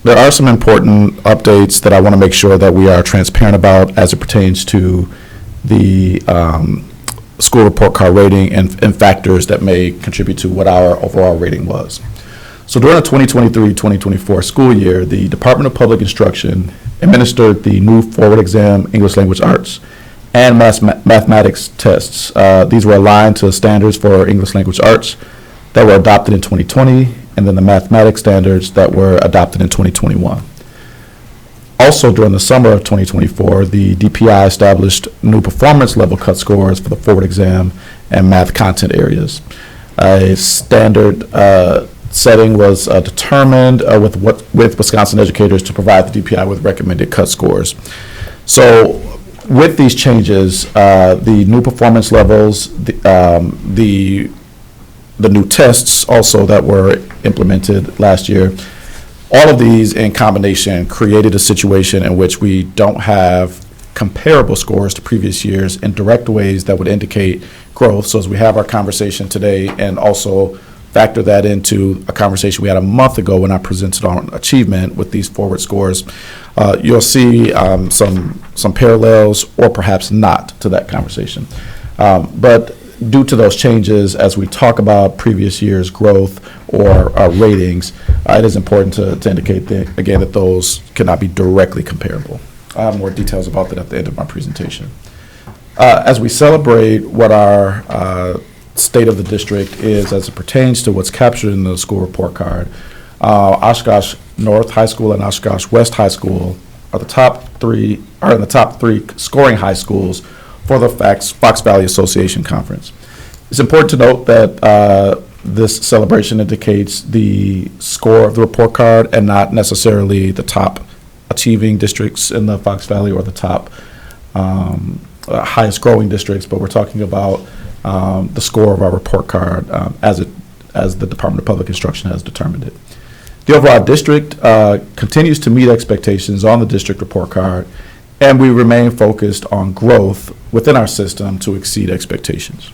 There are some important updates that I want to make sure that we are transparent about as it pertains to the school report card rating and factors that may contribute to what our overall rating was. So during the 2023-2024 school year, the Department of Public Instruction administered the new forward exam, English Language Arts, and mathematics tests. These were aligned to standards for English Language Arts that were adopted in 2020, and then the mathematics standards that were adopted in 2021. Also, during the summer of 2024, the DPI established new performance level cut scores for the forward exam and math content areas. A standard setting was determined with Wisconsin educators to provide the DPI with recommended cut scores. So with these changes, the new performance levels, the new tests also that were implemented last year, all of these in combination created a situation in which we don't have comparable scores to previous years in direct ways that would indicate growth. So as we have our conversation today and also factor that into a conversation we had a month ago when I presented on achievement with these forward scores, you'll see some parallels or perhaps not to that conversation. But due to those changes, as we talk about previous year's growth or ratings, it is important to indicate that, again, that those cannot be directly comparable. I have more details about that at the end of my presentation. As we celebrate what our state of the district is as it pertains to what's captured in the school report card, Oshkosh North High School and Oshkosh West High School are in the top three scoring high schools for the Fox Valley Association Conference. It's important to note that this celebration indicates the score of the report card and not necessarily the top achieving districts in the Fox Valley or the top highest growing districts, but we're talking about the score of our report card as the Department of Public Instruction has determined it. The overall district continues to meet expectations on the district report card, and we remain focused on growth within our system to exceed expectations.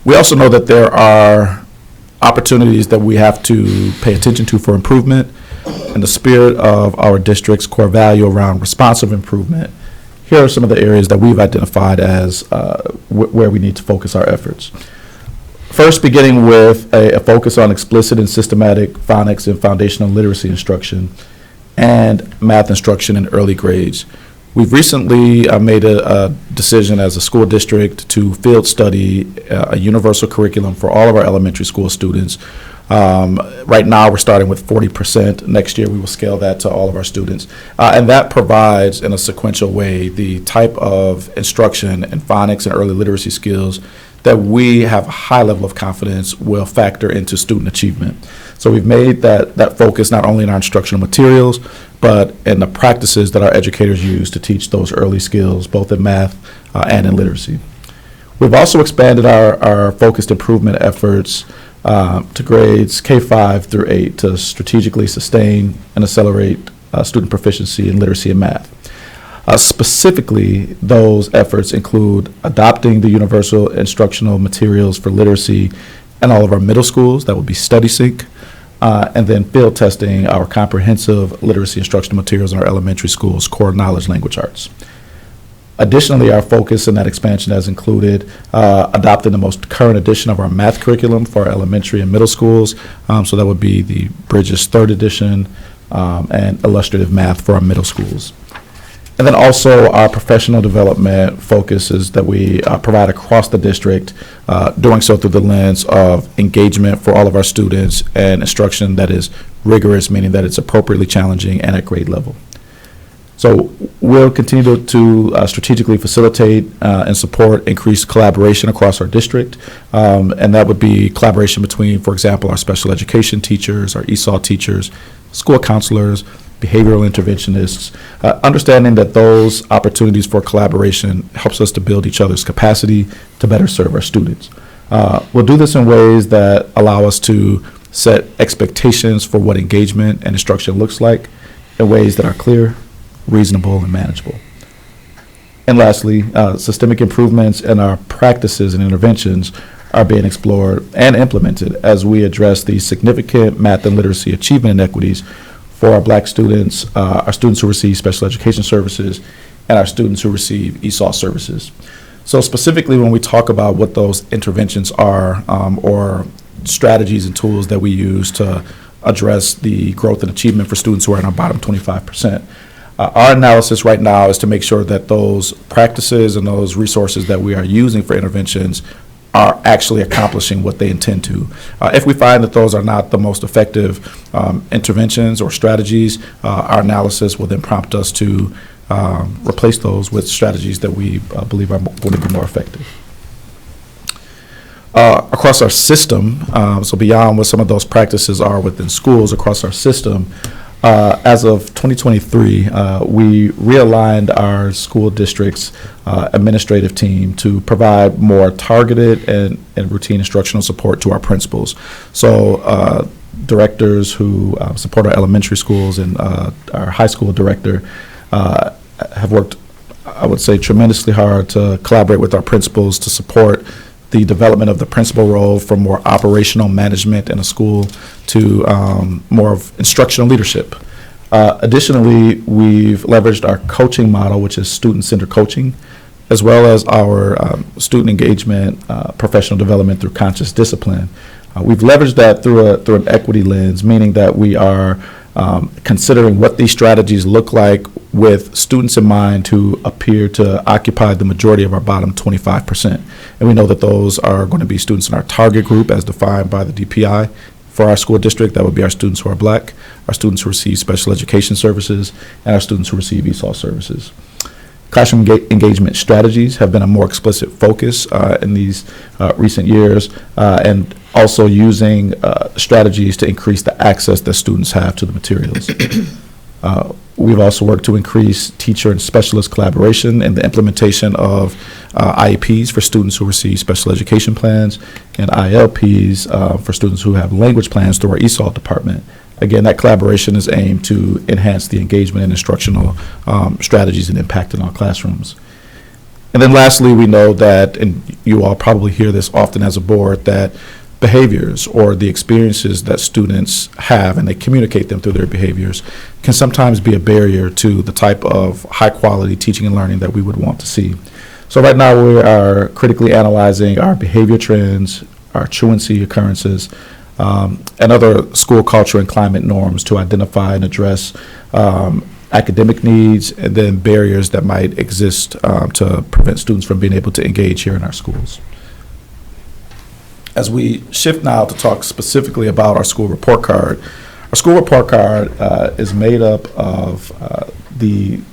We also know that there are opportunities that we have to pay attention to for improvement. In the spirit of our district's core value around responsive improvement, here are some of the areas that we've identified as where we need to focus our efforts. First, beginning with a focus on explicit and systematic phonics and foundational literacy instruction and math instruction in early grades. We've recently made a decision as a school district to field study a universal curriculum for all of our elementary school students. Right now, we're starting with 40%. Next year, we will scale that to all of our students. And that provides, in a sequential way, the type of instruction in phonics and early literacy skills that we have a high level of confidence will factor into student achievement. So we've made that focus not only in our instructional materials, but in the practices that our educators use to teach those early skills, both in math and in literacy. We've also expanded our focused improvement efforts to grades K-5 through 8 to strategically sustain and accelerate student proficiency in literacy and math. Specifically, those efforts include adopting the universal instructional materials for literacy in all of our middle schools, that would be StudySync, and then field testing our comprehensive literacy instructional materials in our elementary schools, core knowledge, language arts. Additionally, our focus in that expansion has included adopting the most current edition of our math curriculum for our elementary and middle schools. So that would be the Bridges 3rd edition and illustrative math for our middle schools. And then also our professional development focuses that we provide across the district, doing so through the lens of engagement for all of our students and instruction that is rigorous, meaning that it's appropriately challenging and at grade level. So we'll continue to strategically facilitate and support increased collaboration across our district, and that would be collaboration between, for example, our special education teachers, our ESOL teachers, school counselors, behavioral interventionists, understanding that those opportunities for collaboration helps us to build each other's capacity to better serve our students. We'll do this in ways that allow us to set expectations for what engagement and instruction looks like in ways that are clear, reasonable, and manageable. And lastly, systemic improvements in our practices and interventions are being explored and implemented as we address the significant math and literacy achievement inequities for our Black students, our students who receive special education services, and our students who receive ESOL services. So specifically, when we talk about what those interventions are, or strategies and tools that we use to address the growth and achievement for students who are in our bottom 25%, our analysis right now is to make sure that those practices and those resources that we are using for interventions are actually accomplishing what they intend to. If we find that those are not the most effective interventions or strategies, our analysis will then prompt us to replace those with strategies that we believe are going to be more effective. Across our system, so beyond what some of those practices are within schools, across our system, as of 2023, we realigned our school district's administrative team to provide more targeted and routine instructional support to our principals. So directors who support our elementary schools and our high school director have worked, I would say, tremendously hard to collaborate with our principals to support the development of the principal role from more operational management in a school to more of instructional leadership. Additionally, we've leveraged our coaching model, which is student-centered coaching, as well as our student engagement, professional development through conscious discipline. We've leveraged that through an equity lens, meaning that we are considering what these strategies look like with students in mind who appear to occupy the majority of our bottom 25%. And we know that those are going to be students in our target group as defined by the DPI. For our school district, that would be our students who are Black, our students who receive special education services, and our students who receive ESOL services. Classroom engagement strategies have been a more explicit focus in these recent years, and also using strategies to increase the access that students have to the materials. We've also worked to increase teacher and specialist collaboration in the implementation of IEPs for students who receive special education plans and ILPs for students who have language plans through our ESOL department. Again, that collaboration is aimed to enhance the engagement and instructional strategies and impact in our classrooms. And then lastly, we know that, and you all probably hear this often as a board, that behaviors or the experiences that students have and they communicate them through their behaviors can sometimes be a barrier to the type of high quality teaching and learning that we would want to see. So right now we are critically analyzing our behavior trends, our truancy occurrences, and other school culture and climate norms to identify and address academic needs and then barriers that might exist to prevent students from being able to engage here in our schools. As we shift now to talk specifically about our school report card, our school report card is made up of these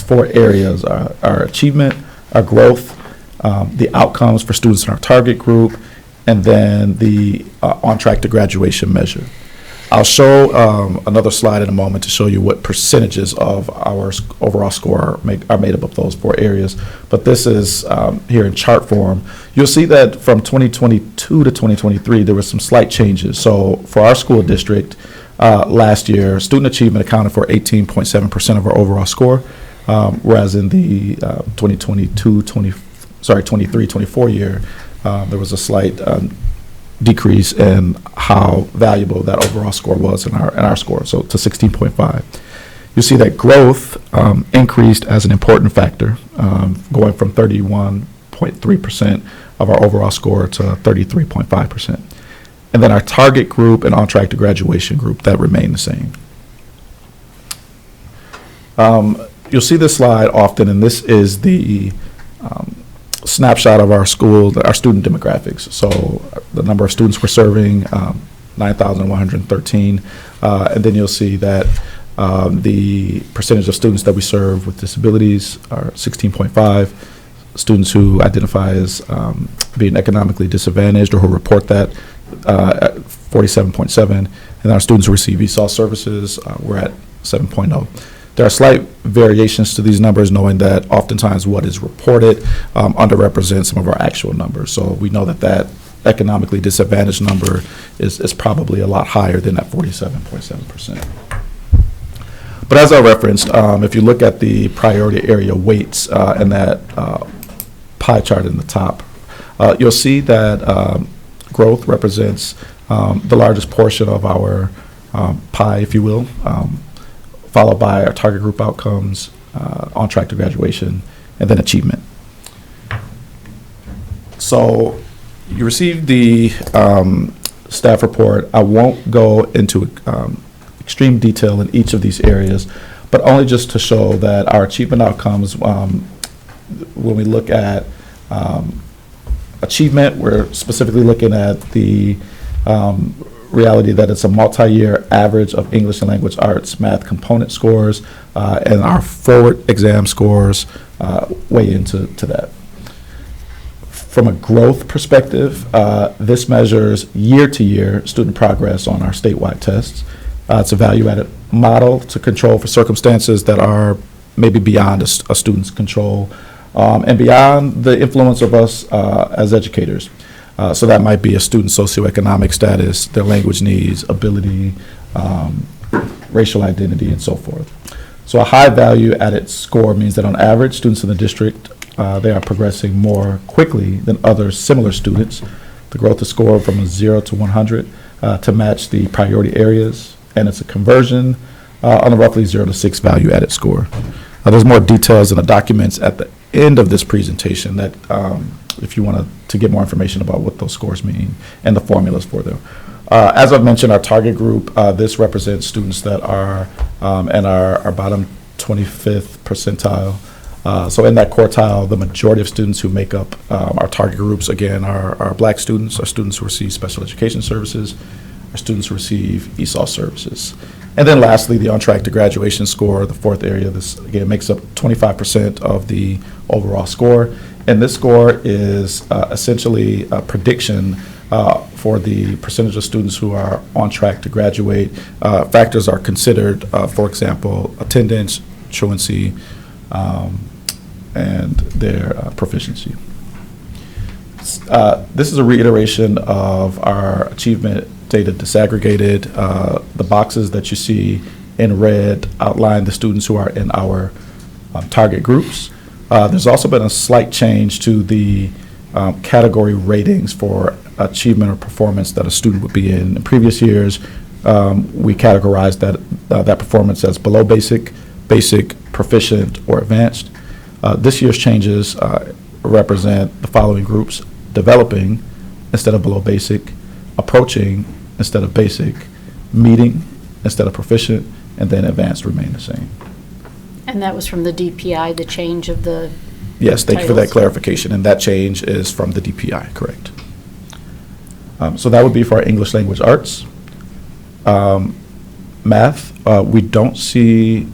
four areas: our achievement, our growth, the outcomes for students in our target group, and then the on track to graduation measure. I'll show another slide in a moment to show you what percentages of our overall score are made up of those 4 areas. But this is here in chart form. You'll see that from 2022 to 2023, there were some slight changes. So for our school district, last year, student achievement accounted for 18.7% of our overall score, whereas in the 23-24 year, there was a slight decrease in how valuable that overall score was in our score, so to 16.5. You see that growth increased as an important factor, going from 31.3% of our overall score to 33.5%. And then our target group and on track to graduation group, that remained the same. You'll see this slide often, and this is the snapshot of our school, our student demographics. So the number of students we're serving, 9,113. And then you'll see that the percentage of students that we serve with disabilities are 16.5. Students who identify as being economically disadvantaged or who report that, 47.7. And our students who receive ESOL services, we're at 7.0. There are slight variations to these numbers, knowing that oftentimes what is reported underrepresents some of our actual numbers. So we know that that economically disadvantaged number is probably a lot higher than that 47.7%. But as I referenced, if you look at the priority area weights and that pie chart in the top, you'll see that growth represents the largest portion of our pie, if you will, followed by our target group outcomes, on track to graduation, and then achievement. So you received the staff report. I won't go into extreme detail in each of these areas, but only just to show that our achievement outcomes, when we look at achievement, we're specifically looking at the reality that it's a multi-year average of English and language arts math component scores, and our forward exam scores weigh into that. From a growth perspective, this measures year-to-year student progress on our statewide tests. It's a value-added model to control for circumstances that are maybe beyond a student's control, and beyond the influence of us as educators. So that might be a student's socioeconomic status, their language needs, ability, racial identity, and so forth. So a high value added score means that on average, students in the district, they are progressing more quickly than other similar students. The growth is scored from a 0 to 100 to match the priority areas, and it's a conversion on a roughly 0 to 6 value added score. There's more details in the documents at the end of this presentation that if you want to get more information about what those scores mean and the formulas for them. As I've mentioned, our target group, this represents students that are in our bottom 25th percentile. So in that quartile, the majority of students who make up our target groups, again, are Black students, are students who receive special education services, are students who receive ESOL services. And then lastly, the on-track to graduation score, the fourth area, this again makes up 25% of the overall score. And this score is essentially a prediction for the percentage of students who are on track to graduate. Factors are considered, for example, attendance, truancy, and their proficiency. This is a reiteration of our achievement data disaggregated. The boxes that you see in red outline the students who are in our target groups. There's also been a slight change to the category ratings for achievement or performance that a student would be in. In previous years, we categorized that performance as below basic, basic, proficient, or advanced. This year's changes represent the following groups: developing instead of below basic, approaching instead of basic, meeting instead of proficient, and then advanced remain the same. And that was from the DPI, the change of the Yes, thank you for that titles? clarification, and that change is from the DPI, correct. So that would be for our English language arts. Math, we don't see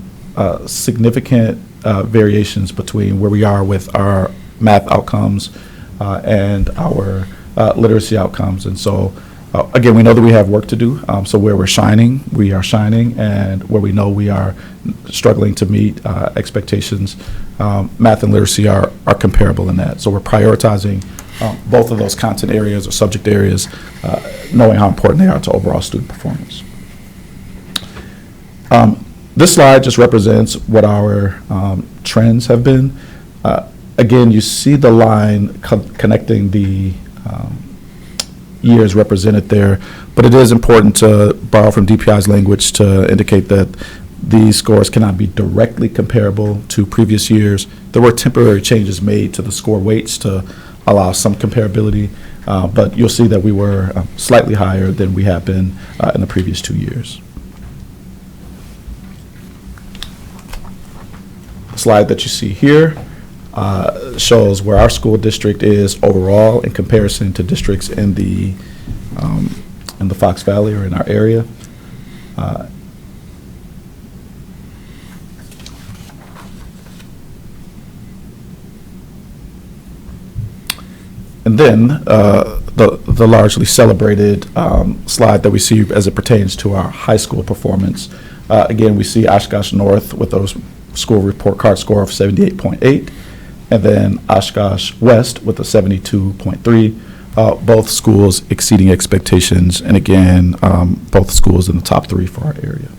significant variations between where we are with our math outcomes and our literacy outcomes. And so Again, we know that we have work to do, so where we're shining, we are shining, and where we know we are struggling to meet expectations, math and literacy are comparable in that. So we're prioritizing both of those content areas or subject areas, knowing how important they are to overall student performance. This slide just represents what our trends have been. Again, you see the line connecting the years represented there, but it is important to borrow from DPI's language to indicate that these scores cannot be directly comparable to previous years. There were temporary changes made to the score weights to allow some comparability, but you'll see that we were slightly higher than we have been in the previous 2 years. The slide that you see here shows where our school district is overall in comparison to districts in the Fox Valley or in our area. And then the largely celebrated slide that we see as it pertains to our high school performance. Again, we see Oshkosh North with those school report card score of 78.8. And then Oshkosh West with a 72.3, both schools exceeding expectations, and again, both schools in the top 3 for our area.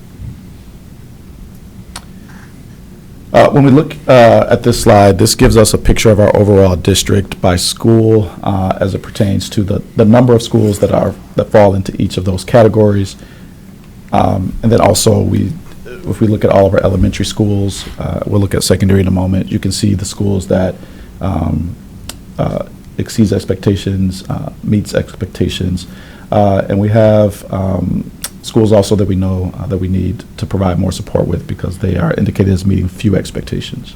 When we look at this slide, this gives us a picture of our overall district by school as it pertains to the number of schools that fall into each of those categories. And then also if we look at all of our elementary schools, we'll look at secondary in a moment, you can see the schools that exceeds expectations, meets expectations. And we have schools also that we know that we need to provide more support with because they are indicated as meeting few expectations.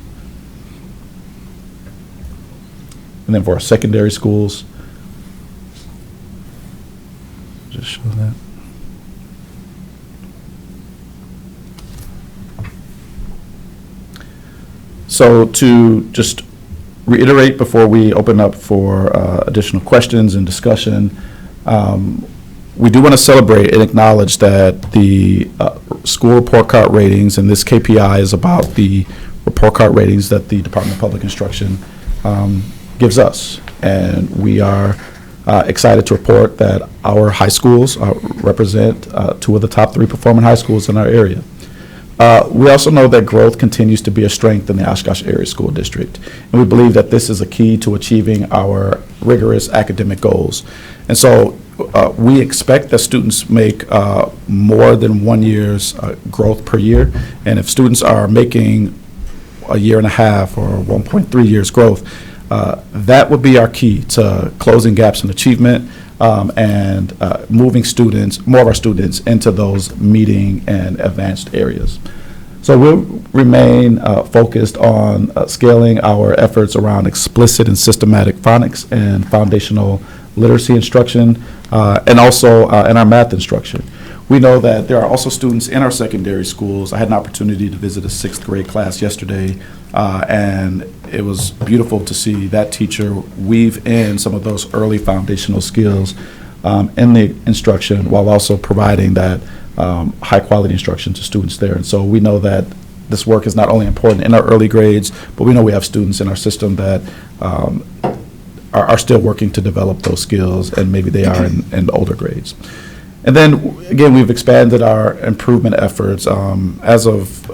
And then for our secondary schools, just show that. So to just reiterate before we open up for additional questions and discussion, we do want to celebrate and acknowledge that the school report card ratings, and this KPI is about the report card ratings that the Department of Public Instruction gives us. And we are excited to report that our high schools represent 2 of the top 3 performing high schools in our area. We also know that growth continues to be a strength in the Oshkosh Area School District, and we believe that this is a key to achieving our rigorous academic goals. And so we expect that students make more than 1 year's growth per year, and if students are making a year and a half or 1.3 years growth, that would be our key to closing gaps in achievement and moving more of our students into those meeting and advanced areas. So we'll remain focused on scaling our efforts around explicit and systematic phonics and foundational literacy instruction, and also in our math instruction. We know that there are also students in our secondary schools. I had an opportunity to visit a 6th grade class yesterday, and it was beautiful to see that teacher weave in some of those early foundational skills in the instruction while also providing that high-quality instruction to students there. And so we know that this work is not only important in our early grades, but we know we have students in our system that are still working to develop those skills, and maybe they are in older grades. And then, again, we've expanded our improvement efforts as of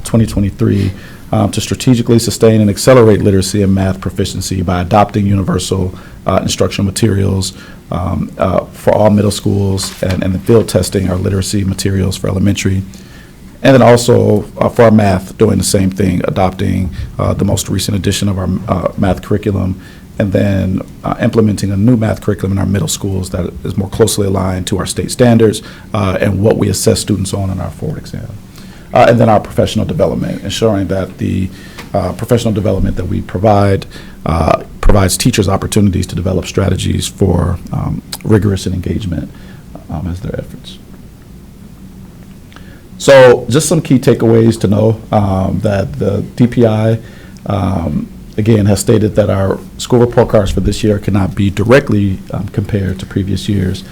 2023 to strategically sustain and accelerate literacy and math proficiency by adopting universal instructional materials for all middle schools, and then field testing our literacy materials for elementary. And then also for our math, doing the same thing, adopting the most recent edition of our math curriculum, and then implementing a new math curriculum in our middle schools that is more closely aligned to our state standards and what we assess students on in our forward exam. And then our professional development, ensuring that the professional development that we provide provides teachers opportunities to develop strategies for rigorous engagement as their efforts. So just some key takeaways to know that the DPI again, has stated that our school report cards for this year cannot be directly compared to previous years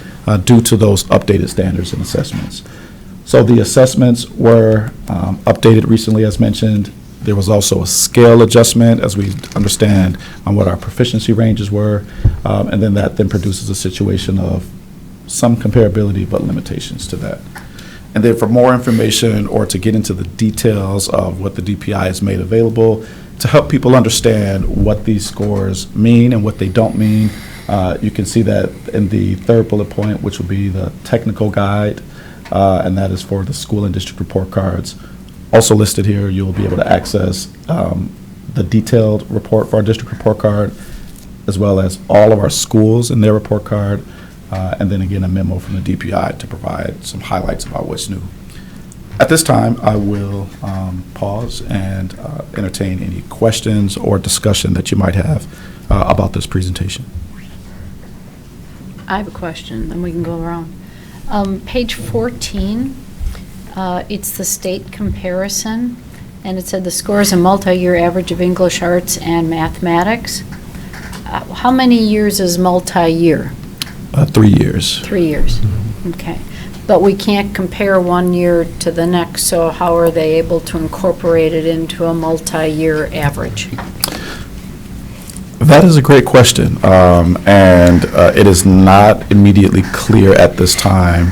due to those updated standards and assessments. So the assessments were updated recently, as mentioned. There was also a scale adjustment, as we understand on what our proficiency ranges were, and then that then produces a situation of some comparability but limitations to that. And then for more information or to get into the details of what the DPI has made available to help people understand what these scores mean and what they don't mean, you can see that in the third bullet point, which will be the technical guide, and that is for the school and district report cards. Also listed here, you'll be able to access the detailed report for our district report card, as well as all of our schools in their report card, and then again, a memo from the DPI to provide some highlights about what's new. At this time, I will pause and entertain any questions or discussion that you might have about this presentation. I have a question, then we can go around. Page 14, it's the state comparison, and it said the score is a multi-year average of English, arts, and mathematics. How many years is multi-year? 3 years. 3 years, okay. But we can't compare 1 year to the next, so how are they able to incorporate it into a multi-year average? That is a great question, and it is not immediately clear at this time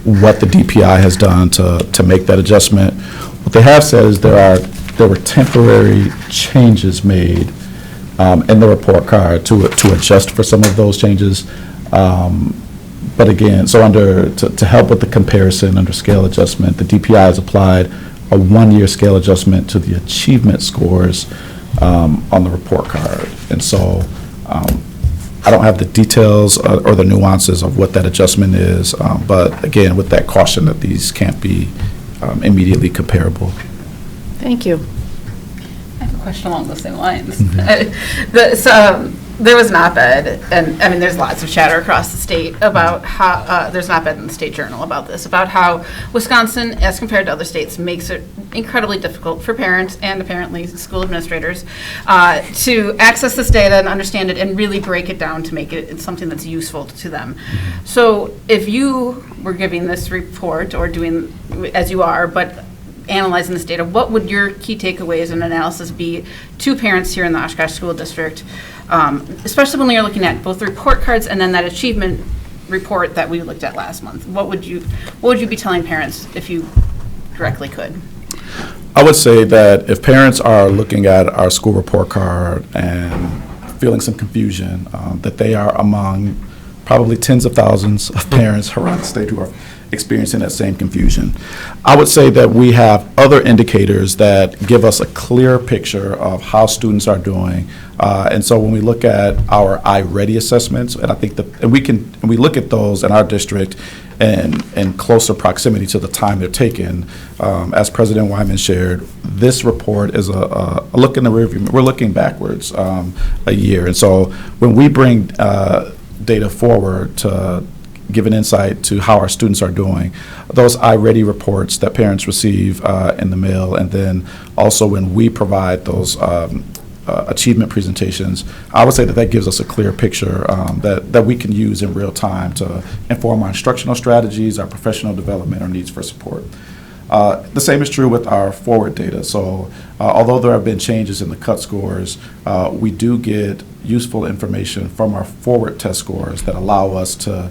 what the DPI has done to make that adjustment. What they have said is there were temporary changes made in the report card to adjust for some of those changes. But again, so to help with the comparison under scale adjustment, the DPI has applied a 1-year scale adjustment to the achievement scores on the report card. And so I don't have the details or the nuances of what that adjustment is, but again, with that caution that these can't be immediately comparable. Thank you. I have a question along those same lines. There was an op-ed, and I mean, there's lots of chatter across the state about how, there's an op-ed in the State Journal about this, about how Wisconsin, as compared to other states, makes it incredibly difficult for parents and apparently school administrators to access this data and understand it and really break it down to make it something that's useful to them. So if you were giving this report or doing, as you are, but analyzing this data, what would your key takeaways and analysis be to parents here in the Oshkosh School District, especially when you're looking at both the report cards and then that achievement report that we looked at last month? What would you be telling parents if you directly could? I would say that if parents are looking at our school report card and feeling some confusion, that they are among probably tens of thousands of parents around the state who are experiencing that same confusion. I would say that we have other indicators that give us a clear picture of how students are doing. And so when we look at our iReady assessments, and I think that we look at those in our district in closer proximity to the time they're taken, as President Wyman shared, this report is a look in the rearview. We're looking backwards a year. And so when we bring data forward to give an insight to how our students are doing, those iReady reports that parents receive in the mail, and then also when we provide those achievement presentations, I would say that gives us a clear picture that we can use in real time to inform our instructional strategies, our professional development, or needs for support. The same is true with our forward data. So although there have been changes in the cut scores, we do get useful information from our forward test scores that allow us to,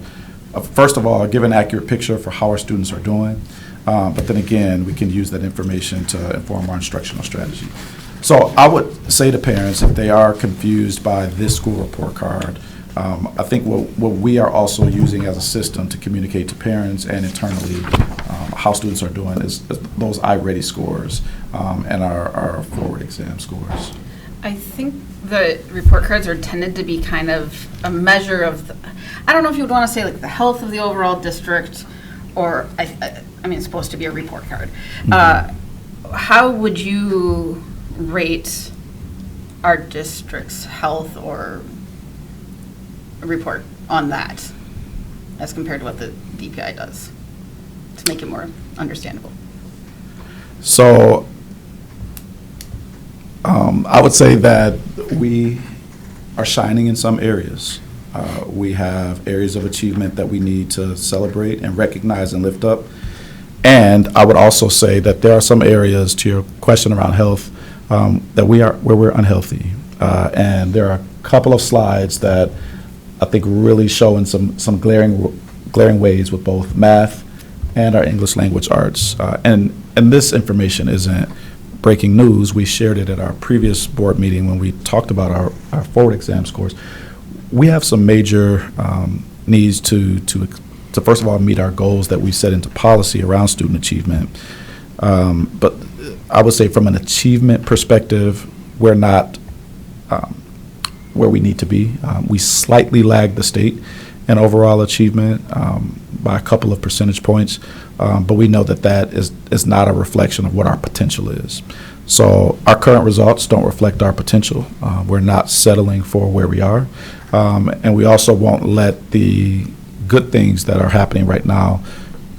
first of all, give an accurate picture for how our students are doing, but then again, we can use that information to inform our instructional strategy. So I would say to parents, if they are confused by this school report card, I think what we are also using as a system to communicate to parents and internally how students are doing is those iReady scores and our forward exam scores. I think the report cards are intended to be kind of a measure of, I don't know if you would want to say like the health of the overall district, or I mean, it's supposed to be a report card. Mm-hmm. How would you rate our district's health or report on that as compared to what the DPI does to make it more understandable? So I would say that we are shining in some areas. We have areas of achievement that we need to celebrate and recognize and lift up. And I would also say that there are some areas, to your question around health, that where we're unhealthy. And there are a couple of slides that I think really show in some glaring ways with both math and our English language arts. And this information isn't breaking news. We shared it at our previous board meeting when we talked about our forward exam scores. We have some major needs to first of all meet our goals that we set into policy around student achievement. But I would say from an achievement perspective, we're not where we need to be. We slightly lag the state in overall achievement by a couple of percentage points, but we know that is not a reflection of what our potential is. So our current results don't reflect our potential. We're not settling for where we are, and we also won't let the good things that are happening right now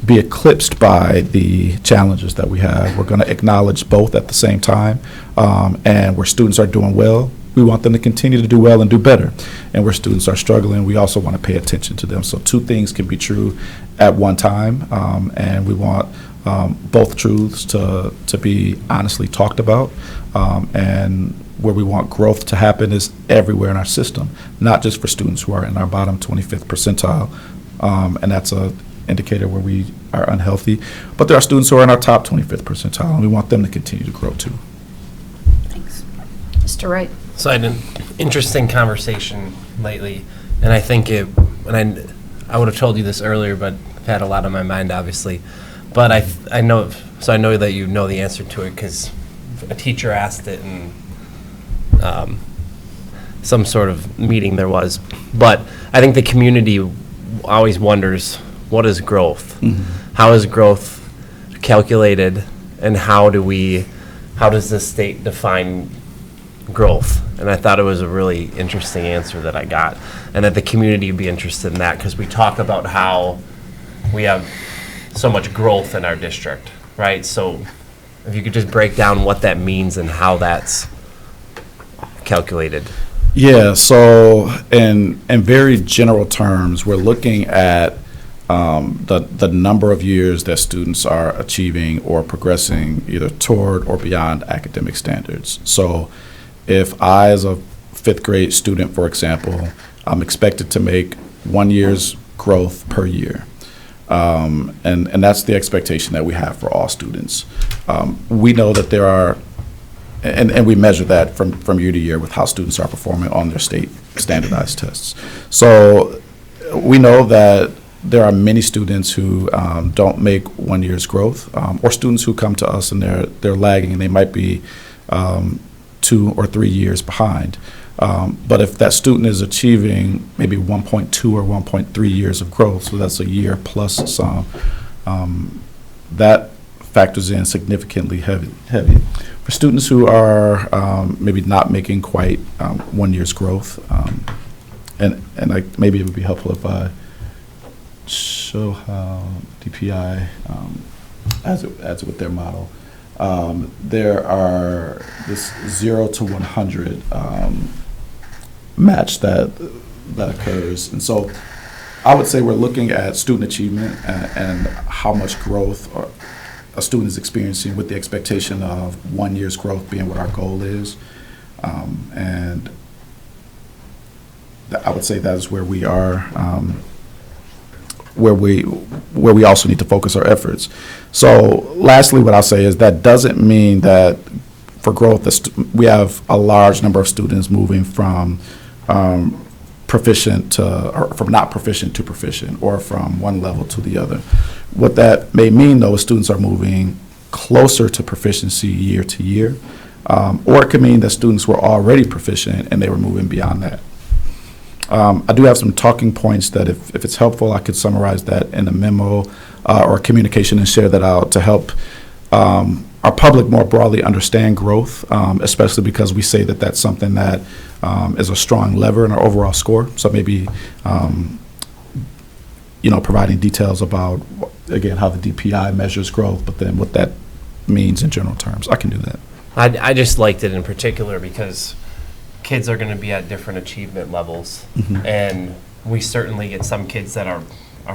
be eclipsed by the challenges that we have. We're going to acknowledge both at the same time, and where students are doing well, we want them to continue to do well and do better. And where students are struggling, we also want to pay attention to them. So two things can be true at one time, and we want both truths to be honestly talked about. And where we want growth to happen is everywhere in our system, not just for students who are in our bottom 25th percentile, and that's a indicator where we are unhealthy. But there are students who are in our top 25th percentile, and we want them to continue to grow too. Thanks. Mr. Wright. So I had an interesting conversation lately, and I think I would have told you this earlier, but I've had a lot on my mind, obviously. But I know that you know the answer to it because a teacher asked it in some sort of meeting there was. But I think the community always wonders, what is growth? Mm-hmm. How is growth calculated, and how does the state define growth? And I thought it was a really interesting answer that I got, and that the community would be interested in that because we talk about how we have so much growth in our district, right? So if you could just break down what that means and how that's calculated. Yeah, so in very general terms, we're looking at the number of years that students are achieving or progressing either toward or beyond academic standards. So if I, as a fifth grade student, for example, I'm expected to make 1 year's growth per year. And that's the expectation that we have for all students. We know that there are, and we measure that from year to year with how students are performing on their state standardized tests. So we know that there are many students who don't make 1 year's growth, or students who come to us and they're lagging and they might be 2 or 3 years behind. But if that student is achieving maybe 1.2 or 1.3 years of growth, so that's a year plus some, that factors in significantly heavy. For students who are maybe not making quite 1 year's growth, and maybe it would be helpful if I show how DPI adds it with their model. There are this 0 to 100 match that occurs. And so I would say we're looking at student achievement and how much growth a student is experiencing with the expectation of 1 year's growth being what our goal is. And I would say that is where we are, where we also need to focus our efforts. So lastly, what I'll say is that doesn't mean that for growth, we have a large number of students moving from proficient or from not proficient to proficient, or from one level to the other. What that may mean, though, is students are moving closer to proficiency year to year, or it could mean that students were already proficient and they were moving beyond that. I do have some talking points that if it's helpful, I could summarize that in a memo or communication and share that out to help our public more broadly understand growth, especially because we say that that's something that is a strong lever in our overall score. So maybe, providing details about, again, how the DPI measures growth, but then what that means in general terms. I can do that. I just liked it in particular because kids are going to be at different achievement levels. And we certainly get some kids that are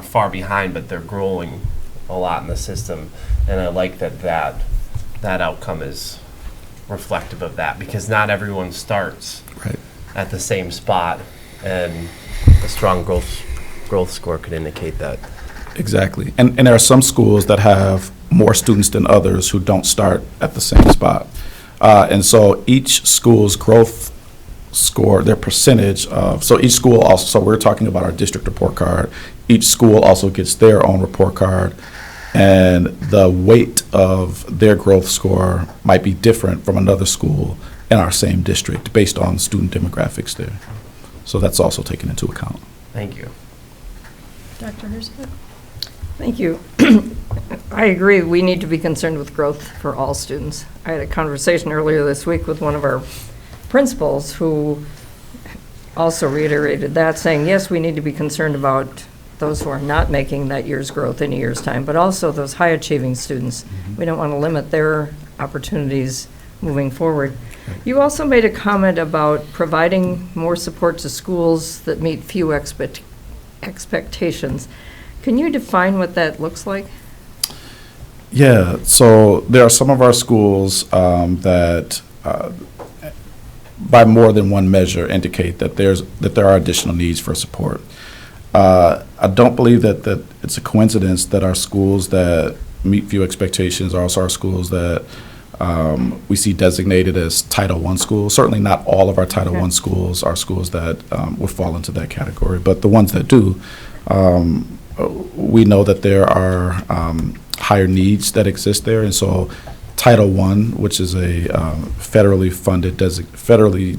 far behind, but they're growing a lot in the system. And I like that outcome is reflective of that, because not everyone starts at the same spot, and a strong growth score could indicate that. Exactly. And there are some schools that have more students than others who don't start at the same spot. And so each school's growth score, their percentage of, so each school also, so we're talking about our district report card. Each school also gets their own report card, and the weight of their growth score might be different from another school in our same district based on student demographics there. So that's also taken into account. Thank you. Dr. Herzog? Thank you. I agree, we need to be concerned with growth for all students. I had a conversation earlier this week with one of our principals who also reiterated that, saying, yes, we need to be concerned about those who are not making that year's growth in a year's time, but also those high-achieving students. We don't want to limit their opportunities moving forward. You also made a comment about providing more support to schools that meet few expectations. Can you define what that looks like? Yeah, so there are some of our schools that, by more than one measure, indicate that there are additional needs for support. I don't believe that it's a coincidence that our schools that meet few expectations are also our schools that we see designated as Title I schools. Certainly not all of our Title I schools are schools that would fall into that category, but the ones that do, we know that there are higher needs that exist there, and so Title I, which is a federally funded, federally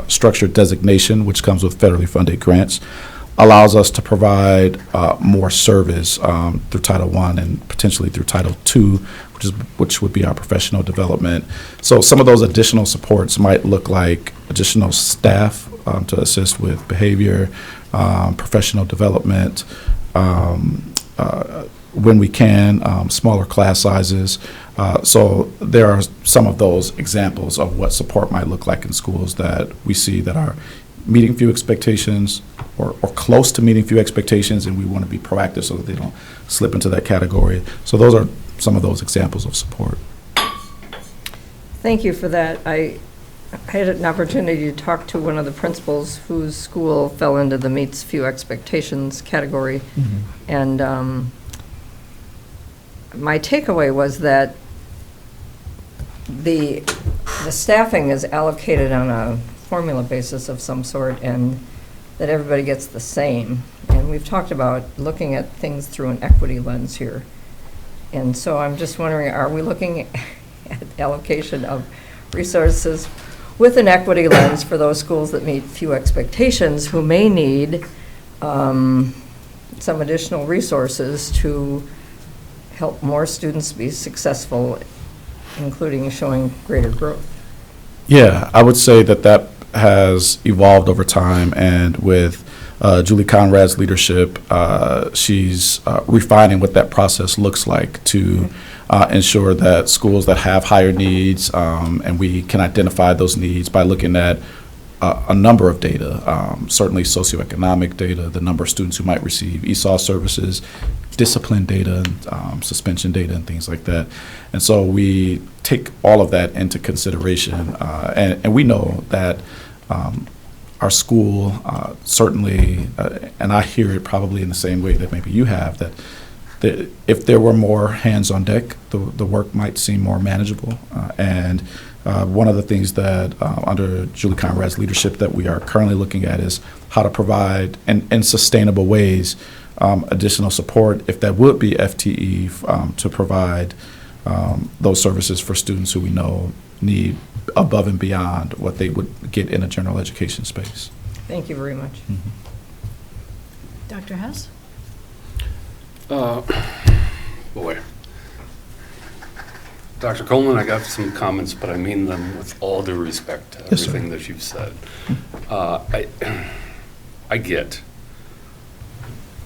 structured designation, which comes with federally funded grants, allows us to provide more service through Title I and potentially through Title II, which would be our professional development. So some of those additional supports might look like additional staff to assist with behavior, professional development, when we can, smaller class sizes. So there are some of those examples of what support might look like in schools that we see that are meeting few expectations or close to meeting few expectations, and we want to be proactive so that they don't slip into that category. So those are some of those examples of support. Thank you for that. I had an opportunity to talk to one of the principals whose school fell into the meets few expectations category. And my takeaway was that the staffing is allocated on a formula basis of some sort, and that everybody gets the same. And we've talked about looking at things through an equity lens here. And so I'm just wondering, are we looking at allocation of resources with an equity lens for those schools that meet few expectations who may need some additional resources to help more students be successful, including showing greater growth? Yeah, I would say that has evolved over time, and with Julie Conrad's leadership, she's refining what that process looks like to ensure that schools that have higher needs, and we can identify those needs by looking at a number of data, certainly socioeconomic data, the number of students who might receive ESOL services, discipline data, and suspension data, and things like that. And so we take all of that into consideration, and we know that our school certainly, and I hear it probably in the same way that maybe you have, that if there were more hands on deck, the work might seem more manageable. And one of the things that under Julie Conrad's leadership that we are currently looking at is how to provide in sustainable ways additional support, if that would be FTE, to provide those services for students who we know need above and beyond what they would get in a general education space. Thank you very much. Dr. Hess? Boy. Dr. Coleman, I got some comments, but I mean them with all due respect to everything that you've said. I get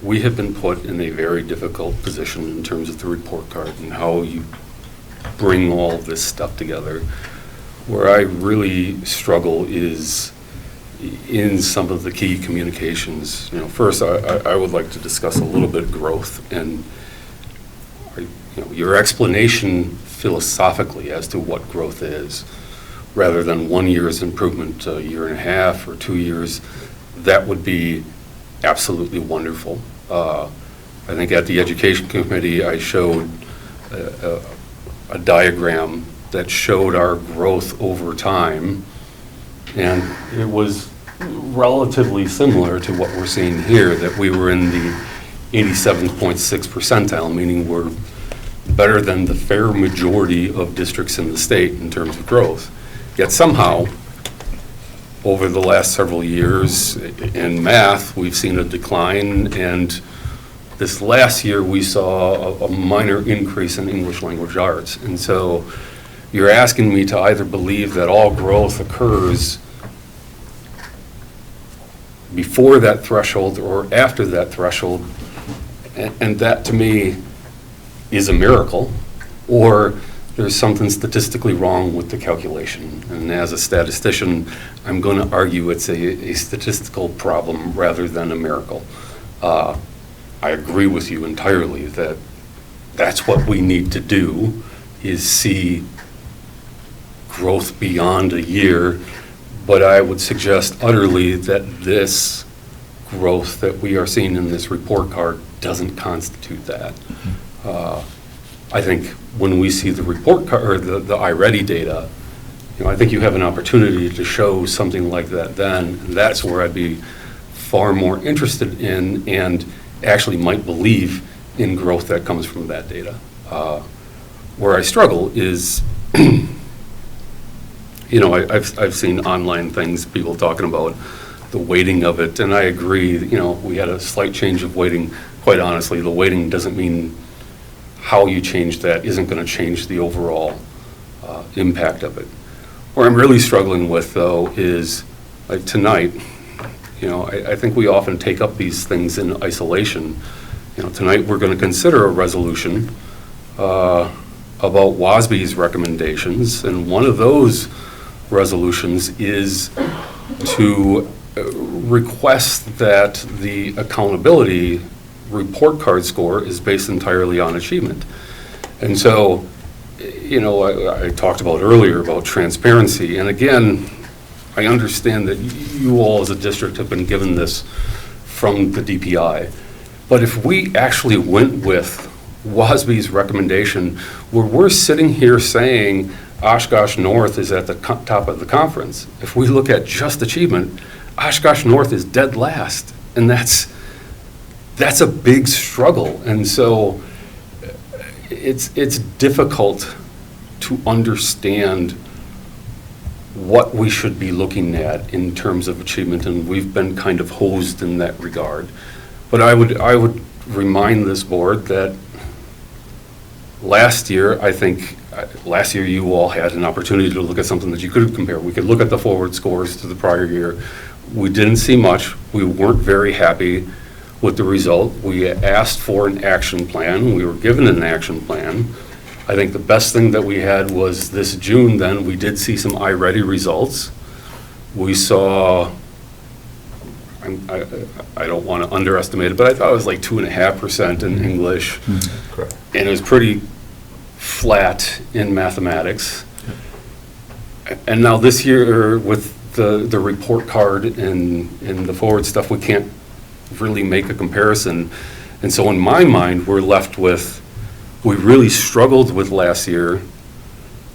we have been put in a very difficult position in terms of the report card and how you bring all this stuff together. Where I really struggle is in some of the key communications. First, I would like to discuss a little bit growth and your explanation philosophically as to what growth is, rather than 1 year's improvement, a year and a half or 2 years. That would be absolutely wonderful. I think at the Education Committee, I showed a diagram that showed our growth over time, and it was relatively similar to what we're seeing here, that we were in the 87.6 percentile, meaning we're better than the fair majority of districts in the state in terms of growth. Yet somehow, over the last several years in math, we've seen a decline, and this last year we saw a minor increase in English language arts. And so you're asking me to either believe that all growth occurs before that threshold or after that threshold, and that to me is a miracle, or there's something statistically wrong with the calculation. And as a statistician, I'm going to argue it's a statistical problem rather than a miracle. I agree with you entirely that that's what we need to do, is see growth beyond a year. But I would suggest utterly that this growth that we are seeing in this report card doesn't constitute that. I think when we see the report card, or the iReady data, I think you have an opportunity to show something like that then, and that's where I'd be far more interested in and actually might believe in growth that comes from that data. Where I struggle is, I've seen online things, people talking about the weighting of it, and I agree, we had a slight change of weighting. Quite honestly, the weighting doesn't mean how you change that isn't going to change the overall impact of it. Where I'm really struggling with, though, is like tonight, I think we often take up these things in isolation. Tonight we're going to consider a resolution about WASB's recommendations, and one of those resolutions is to request that the accountability report card score is based entirely on achievement. And so, I talked about earlier about transparency, and again, I understand that you all as a district have been given this from the DPI, but if we actually went with WASB's recommendation, where we're sitting here saying Oshkosh North is at the top of the conference, if we look at just achievement, Oshkosh North is dead last, and that's a big struggle. And so it's difficult to understand what we should be looking at in terms of achievement, and we've been kind of hosed in that regard. But I would remind this board that last year you all had an opportunity to look at something that you could compare. We could look at the forward scores to the prior year. We didn't see much. We weren't very happy with the result. We asked for an action plan. We were given an action plan. I think the best thing that we had was this June then, we did see some iReady results. We saw, I don't want to underestimate it, but I thought it was like 2.5% in English. Correct. And it was pretty flat in mathematics. And now this year with the report card and the forward stuff, we can't really make a comparison. And so in my mind, we're left with, we really struggled with last year.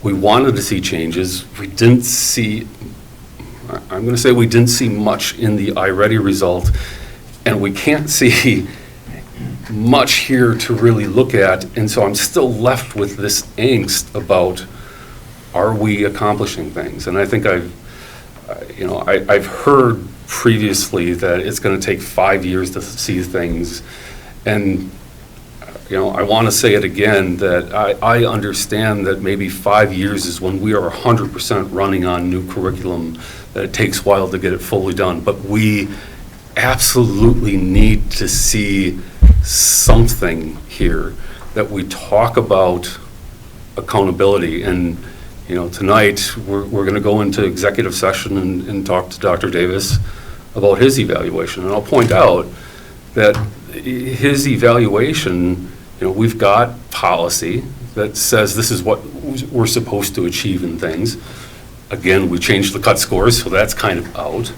We wanted to see changes. We didn't see, I'm going to say we didn't see much in the iReady result, and we can't see much here to really look at. And so I'm still left with this angst about, are we accomplishing things? And I think I've heard previously that it's going to take 5 years to see things. And I want to say it again, that I understand that maybe 5 years is when we are 100% running on new curriculum, that it takes a while to get it fully done. But we absolutely need to see something here, that we talk about accountability. And, you know, tonight, we're going to go into executive session and talk to Dr. Davis about his evaluation. And I'll point out that his evaluation, you know, we've got policy that says this is what we're supposed to achieve in things. Again, we changed the cut scores, so that's kind of out.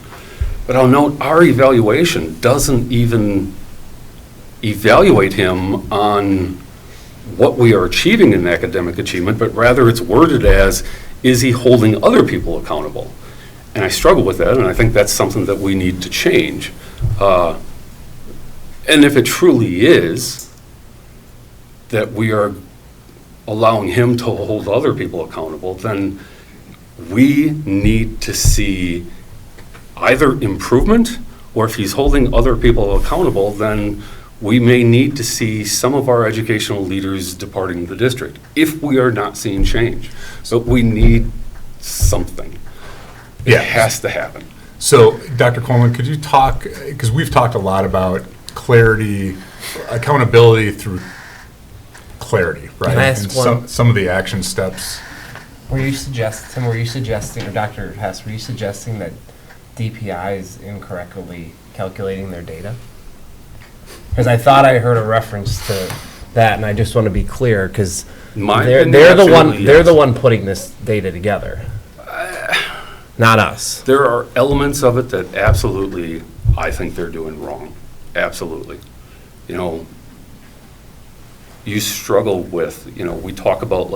But I'll note our evaluation doesn't even evaluate him on what we are achieving in academic achievement, but rather it's worded as, is he holding other people accountable? And I struggle with that, and I think that's something that we need to change. And if it truly is that we are allowing him to hold other people accountable, then we need to see either improvement, or if he's holding other people accountable, then we may need to see some of our educational leaders departing the district if we are not seeing change. So we need something. It has to happen. So, Dr. Coleman, could you talk, because we've talked a lot about clarity, accountability through clarity, right? Can I ask and some of the action steps. Were you suggesting, or Dr. Hess, were you suggesting that DPI is incorrectly calculating their data? Because I thought I heard a reference to that, and I just want to be clear, because they're the one putting this data together, not us. There are elements of it that absolutely I think they're doing wrong. Absolutely. You know, you struggle with, you know, we talk about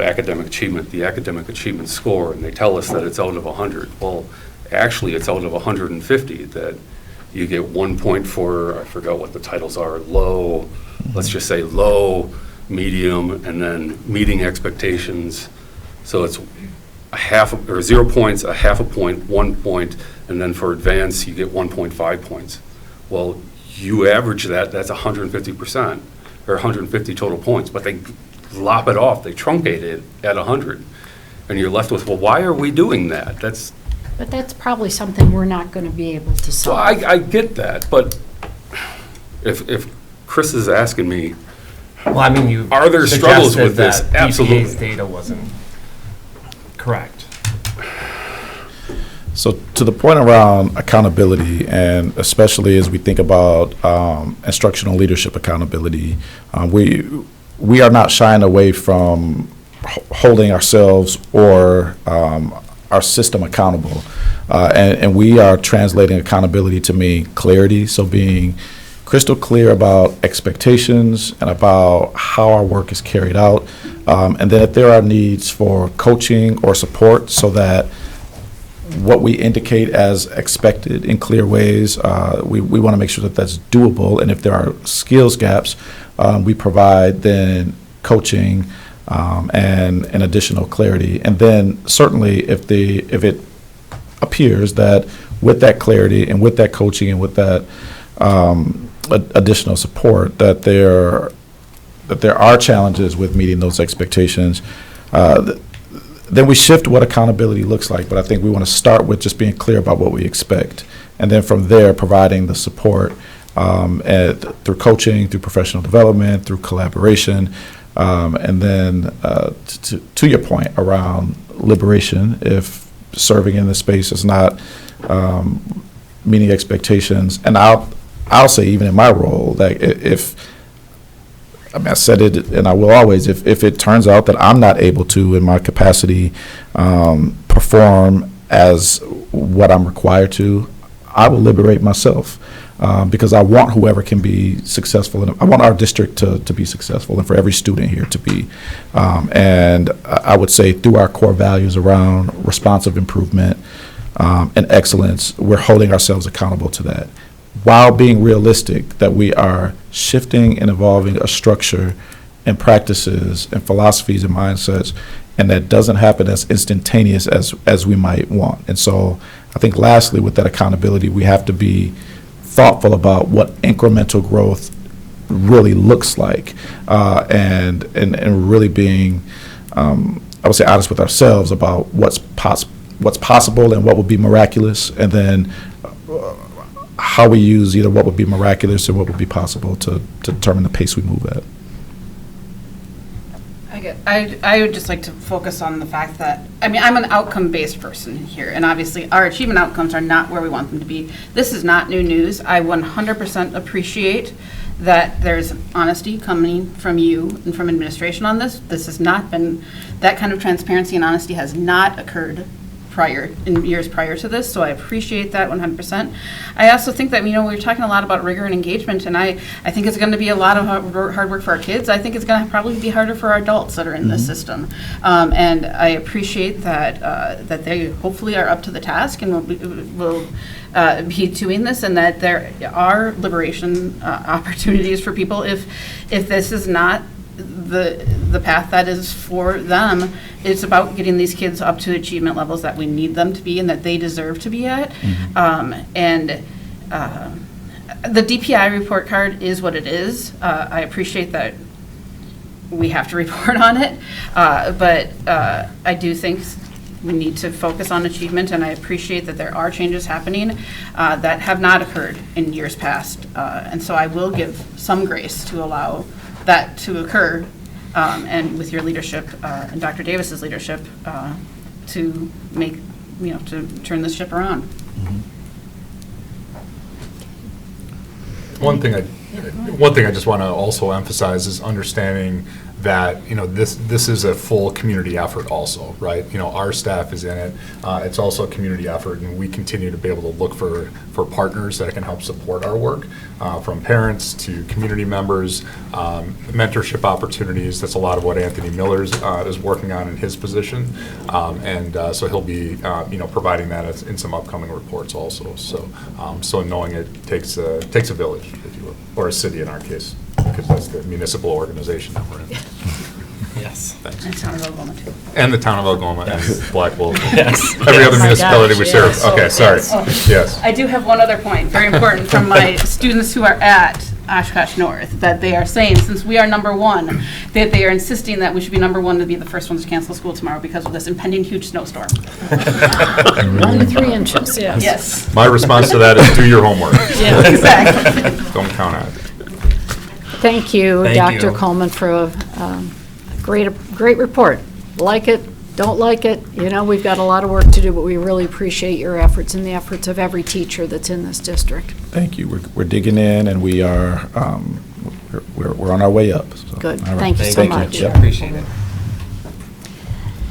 academic achievement, the academic achievement score, and they tell us that it's out of 100. Well, actually, it's out of 150 that you get 1 point for, I forgot what the titles are, low, let's just say low, medium, and then meeting expectations. So it's a half, or 0 points, a half a point, 1 point, and then for advance, you get 1.5 points. Well, you average that, that's 150%, or 150 total points, but they lop it off, they truncate it at 100. And you're left with, well, why are we doing that? But that's probably something we're not going to be able to So solve. I get that, but if Chris is asking me, Well, I mean, you are there struggles with this? that Absolutely. DPA's data wasn't correct. So to the point around accountability, and especially as we think about instructional leadership accountability, we are not shying away from holding ourselves or our system accountable. And we are translating accountability to mean clarity, so being crystal clear about expectations and about how our work is carried out. And then if there are needs for coaching or support, so that what we indicate as expected in clear ways, we want to make sure that that's doable. And if there are skills gaps, we provide then coaching and additional clarity. And then certainly if it appears that with that clarity and with that coaching and with that additional support, that there are challenges with meeting those expectations, then we shift what accountability looks like. But I think we want to start with just being clear about what we expect, and then from there providing the support through coaching, through professional development, through collaboration, and then to your point around liberation, if serving in this space is not meeting expectations, and I'll say even in my role that I said it, and I will always, if it turns out that I'm not able to, in my capacity, perform as what I'm required to, I will liberate myself, because I want whoever can be successful, and I want our district to be successful, and for every student here to be. And I would say through our core values around responsive improvement and excellence, we're holding ourselves accountable to that, while being realistic that we are shifting and evolving a structure and practices and philosophies and mindsets, and that doesn't happen as instantaneous as we might want. And so I think lastly, with that accountability, we have to be thoughtful about what incremental growth really looks like, and really being, I would say, honest with ourselves about what's possible and what would be miraculous, and then how we use either what would be miraculous or what would be possible to determine the pace we move at. I would just like to focus on the fact that, I mean, I'm an outcome-based person here, and obviously our achievement outcomes are not where we want them to be. This is not new news. I 100% appreciate that there's honesty coming from you and from administration on this. This has not been, that kind of transparency and honesty has not occurred in years prior to this, so I appreciate that 100%. I also think that, we're talking a lot about rigor and engagement, and I think it's going to be a lot of hard work for our kids. I think it's going to probably be harder for our adults that are in this system. And I appreciate that they hopefully are up to the task and will be doing this, and that there are liberation opportunities for people if this is not the path that is for them. It's about getting these kids up to achievement levels that we need them to be and that they deserve to be at. The DPI report card is what it is. I appreciate that we have to report on it, but I do think we need to focus on achievement, and I appreciate that there are changes happening that have not occurred in years past. And so I will give some grace to allow that to occur, and with your leadership and Dr. Davis's leadership to make, to turn this ship around. One thing I just want to also emphasize is understanding that, this is a full community effort also, right? Our staff is in it. It's also a community effort, and we continue to be able to look for partners that can help support our work, from parents to community members, mentorship opportunities. That's a lot of what Anthony Miller's is working on in his position. So he'll be, providing that in some upcoming reports also. So knowing it takes a village, if you will, or a city in our case, because that's the municipal organization that we're in. Yes. Thanks. And Town of Oklahoma too. And the town of Oklahoma and Black Wolf. Yes. Every other Oh my municipality gosh, we serve. yes. Okay, sorry. Yes. I do have one other point, very important, from my students who are at Oshkosh North, that they are saying, since we are number one, that they are insisting that we should be number one to be the first ones to cancel school tomorrow because of this impending huge snowstorm. 1 to 3 inches, yes. Yes. My response to that is do your homework. Yeah. Exactly. Don't count on it. Thank you, Thank Dr. you. Coleman, for a great report. Like it, don't like it, we've got a lot of work to do, but we really appreciate your efforts and the efforts of every teacher that's in this district. Thank you. We're digging in, and we are we're on our way up. So, Good. all right. Thank you so much. Yep. Appreciate it.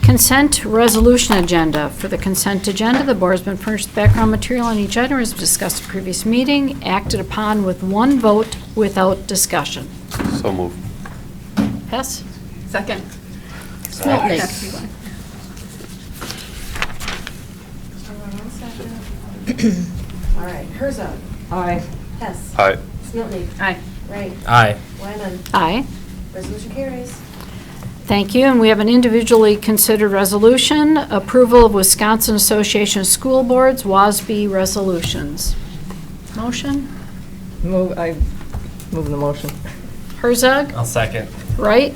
Consent resolution agenda. For the consent agenda, the board has been furnished background material on each item as discussed at previous meeting, acted upon with one vote without discussion. So moved. Hess? Second. Smeltnik? All right, Herzog. Aye. Hess. Aye. Smeltnik. Aye. Wright. Aye. Wyman. Aye. Resolution carries. Thank you, and we have an individually considered resolution, approval of Wisconsin Association of School Boards, WASB resolutions. Motion? I move the motion. Herzog? I'll second. Right?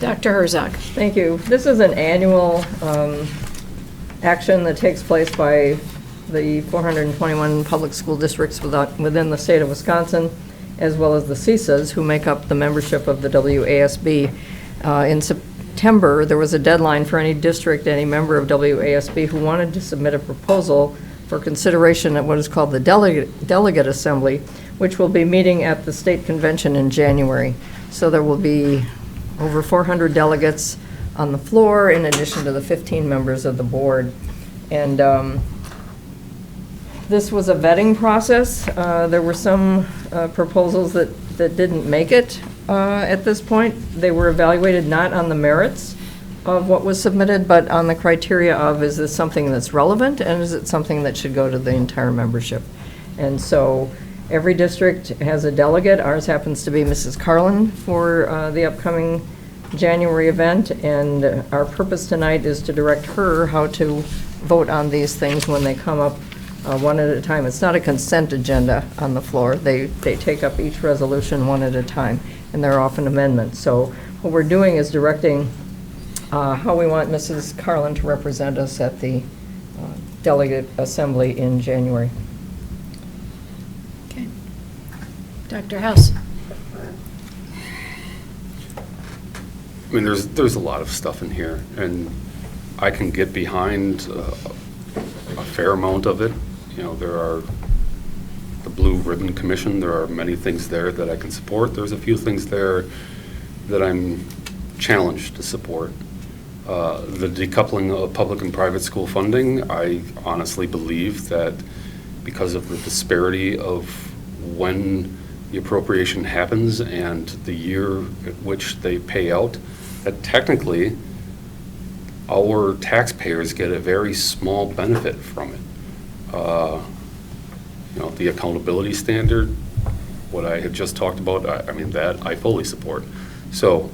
Dr. Herzog? Thank you. This is an annual action that takes place by the 421 public school districts within the state of Wisconsin, as well as the CISAs, who make up the membership of the WASB. In September, there was a deadline for any district, any member of WASB who wanted to submit a proposal for consideration at what is called the Delegate Assembly, which will be meeting at the state convention in January. So there will be over 400 delegates on the floor, in addition to the 15 members of the board. And this was a vetting process. There were some proposals that didn't make it at this point. They were evaluated not on the merits of what was submitted, but on the criteria of, is this something that's relevant, and is it something that should go to the entire membership? And so every district has a delegate. Ours happens to be Mrs. Carlin for the upcoming January event, and our purpose tonight is to direct her how to vote on these things when they come up one at a time. It's not a consent agenda on the floor. They take up each resolution one at a time, and there are often amendments. So what we're doing is directing how we want Mrs. Carlin to represent us at the delegate assembly in January. Okay. Dr. House? I mean, there's a lot of stuff in here, and I can get behind a fair amount of it. You know, there are the Blue Ribbon Commission, there are many things there that I can support. There's a few things there that I'm challenged to support. The decoupling of public and private school funding, I honestly believe that because of the disparity of when the appropriation happens and the year at which they pay out, that technically our taxpayers get a very small benefit from it. You know, the accountability standard, what I had just talked about, I mean, that I fully support. So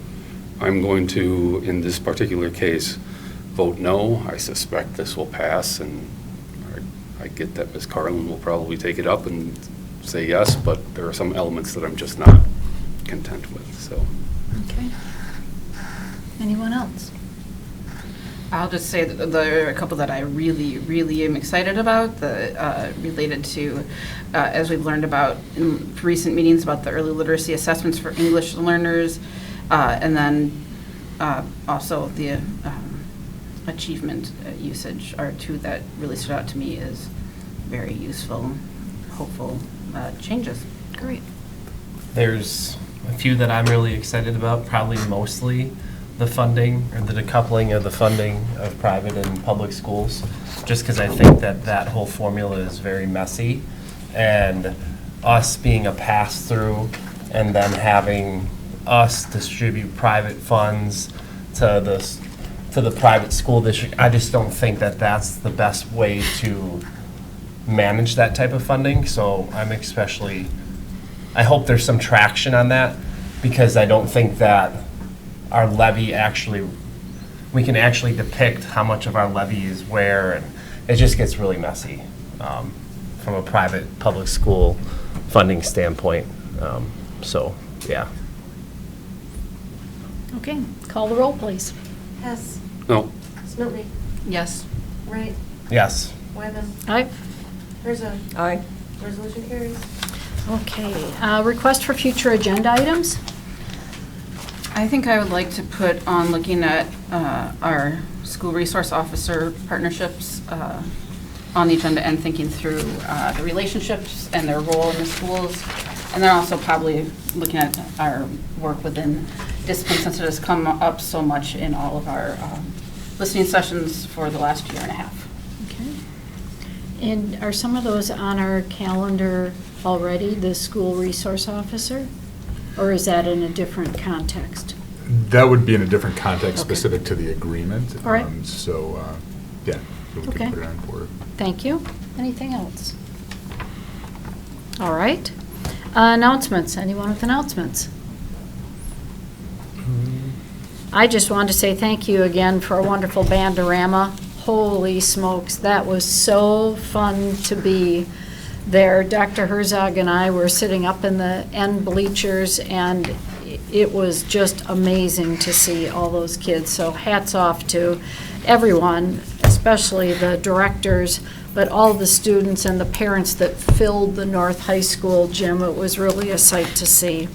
I'm going to, in this particular case, vote no. I suspect this will pass, and I get that Ms. Carlin will probably take it up and say yes, but there are some elements that I'm just not content with, so. Okay. Anyone else? I'll just say that there are a couple that I really, really am excited about, related to, as we've learned about in recent meetings, about the early literacy assessments for English learners, and then also the achievement usage are two that really stood out to me as very useful, hopeful changes. Great. There's a few that I'm really excited about, probably mostly the funding or the decoupling of the funding of private and public schools, just because I think that that whole formula is very messy, and us being a pass-through and then having us distribute private funds to the private school district, I just don't think that that's the best way to manage that type of funding. So I hope there's some traction on that, because I don't think that our levy we can actually depict how much of our levy is where, and it just gets really messy from a private public school funding standpoint. So, yeah. Okay, call the roll, please. Hess. No. Smeltney. Yes. Wright. Yes. Wyman. Aye. Herzog. Aye. Resolution carries. Okay, request for future agenda items? I think I would like to put on looking at our school resource officer partnerships on the agenda, and thinking through the relationships and their role in the schools. And then also probably looking at our work within discipline, since it has come up so much in all of our listening sessions for the last year and a half. Okay. And are some of those on our calendar already, the school resource officer? Or is that in a different context? That would be in a different context Okay. specific to the agreement. All right. Yeah, so we Okay. can put it on for it. Thank you. Anything else? All right. Announcements. Anyone with announcements? I just wanted to say thank you again for a wonderful Bandorama. Holy smokes, that was so fun to be there. Dr. Herzog and I were sitting up in the end bleachers, and it was just amazing to see all those kids. So hats off to everyone, especially the directors, but all the students and the parents that filled the North High School gym. It was really a sight to see.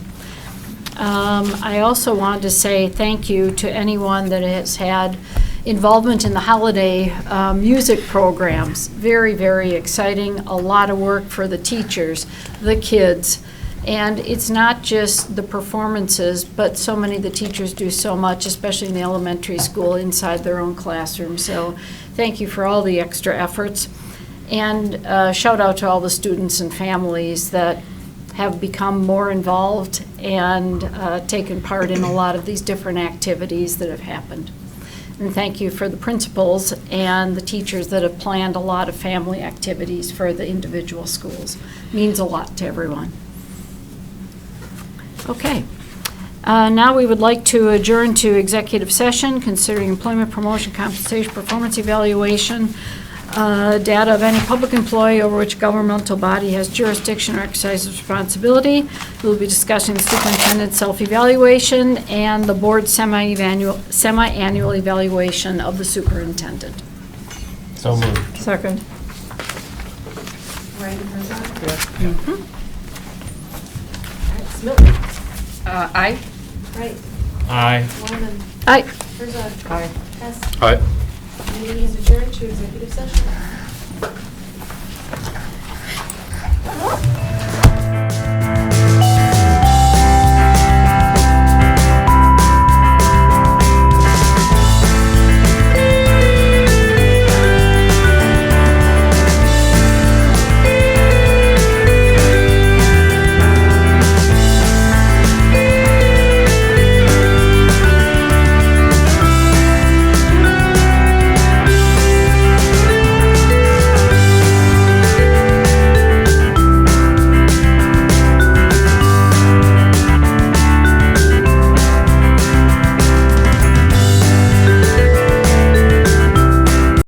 I also wanted to say thank you to anyone that has had involvement in the holiday music programs. Very, very exciting. A lot of work for the teachers, the kids. And it's not just the performances, but so many of the teachers do so much, especially in the elementary school, inside their own classroom. So thank you for all the extra efforts. And shout out to all the students and families that have become more involved and taken part in a lot of these different activities that have happened. And thank you for the principals and the teachers that have planned a lot of family activities for the individual schools. Means a lot to everyone. Okay. Now we would like to adjourn to executive session, considering employment, promotion, compensation, performance evaluation, data of any public employee over which governmental body has jurisdiction or exercises responsibility. We'll be discussing the superintendent's self-evaluation and the board's semi-annual evaluation of the superintendent. So moved. Second. Wright and Herzog? Mm-hmm. All right, Milton? Aye. Wright? Aye. Wyman? Aye. Herzog? Aye. Hess? Aye. Meeting is adjourned to executive session.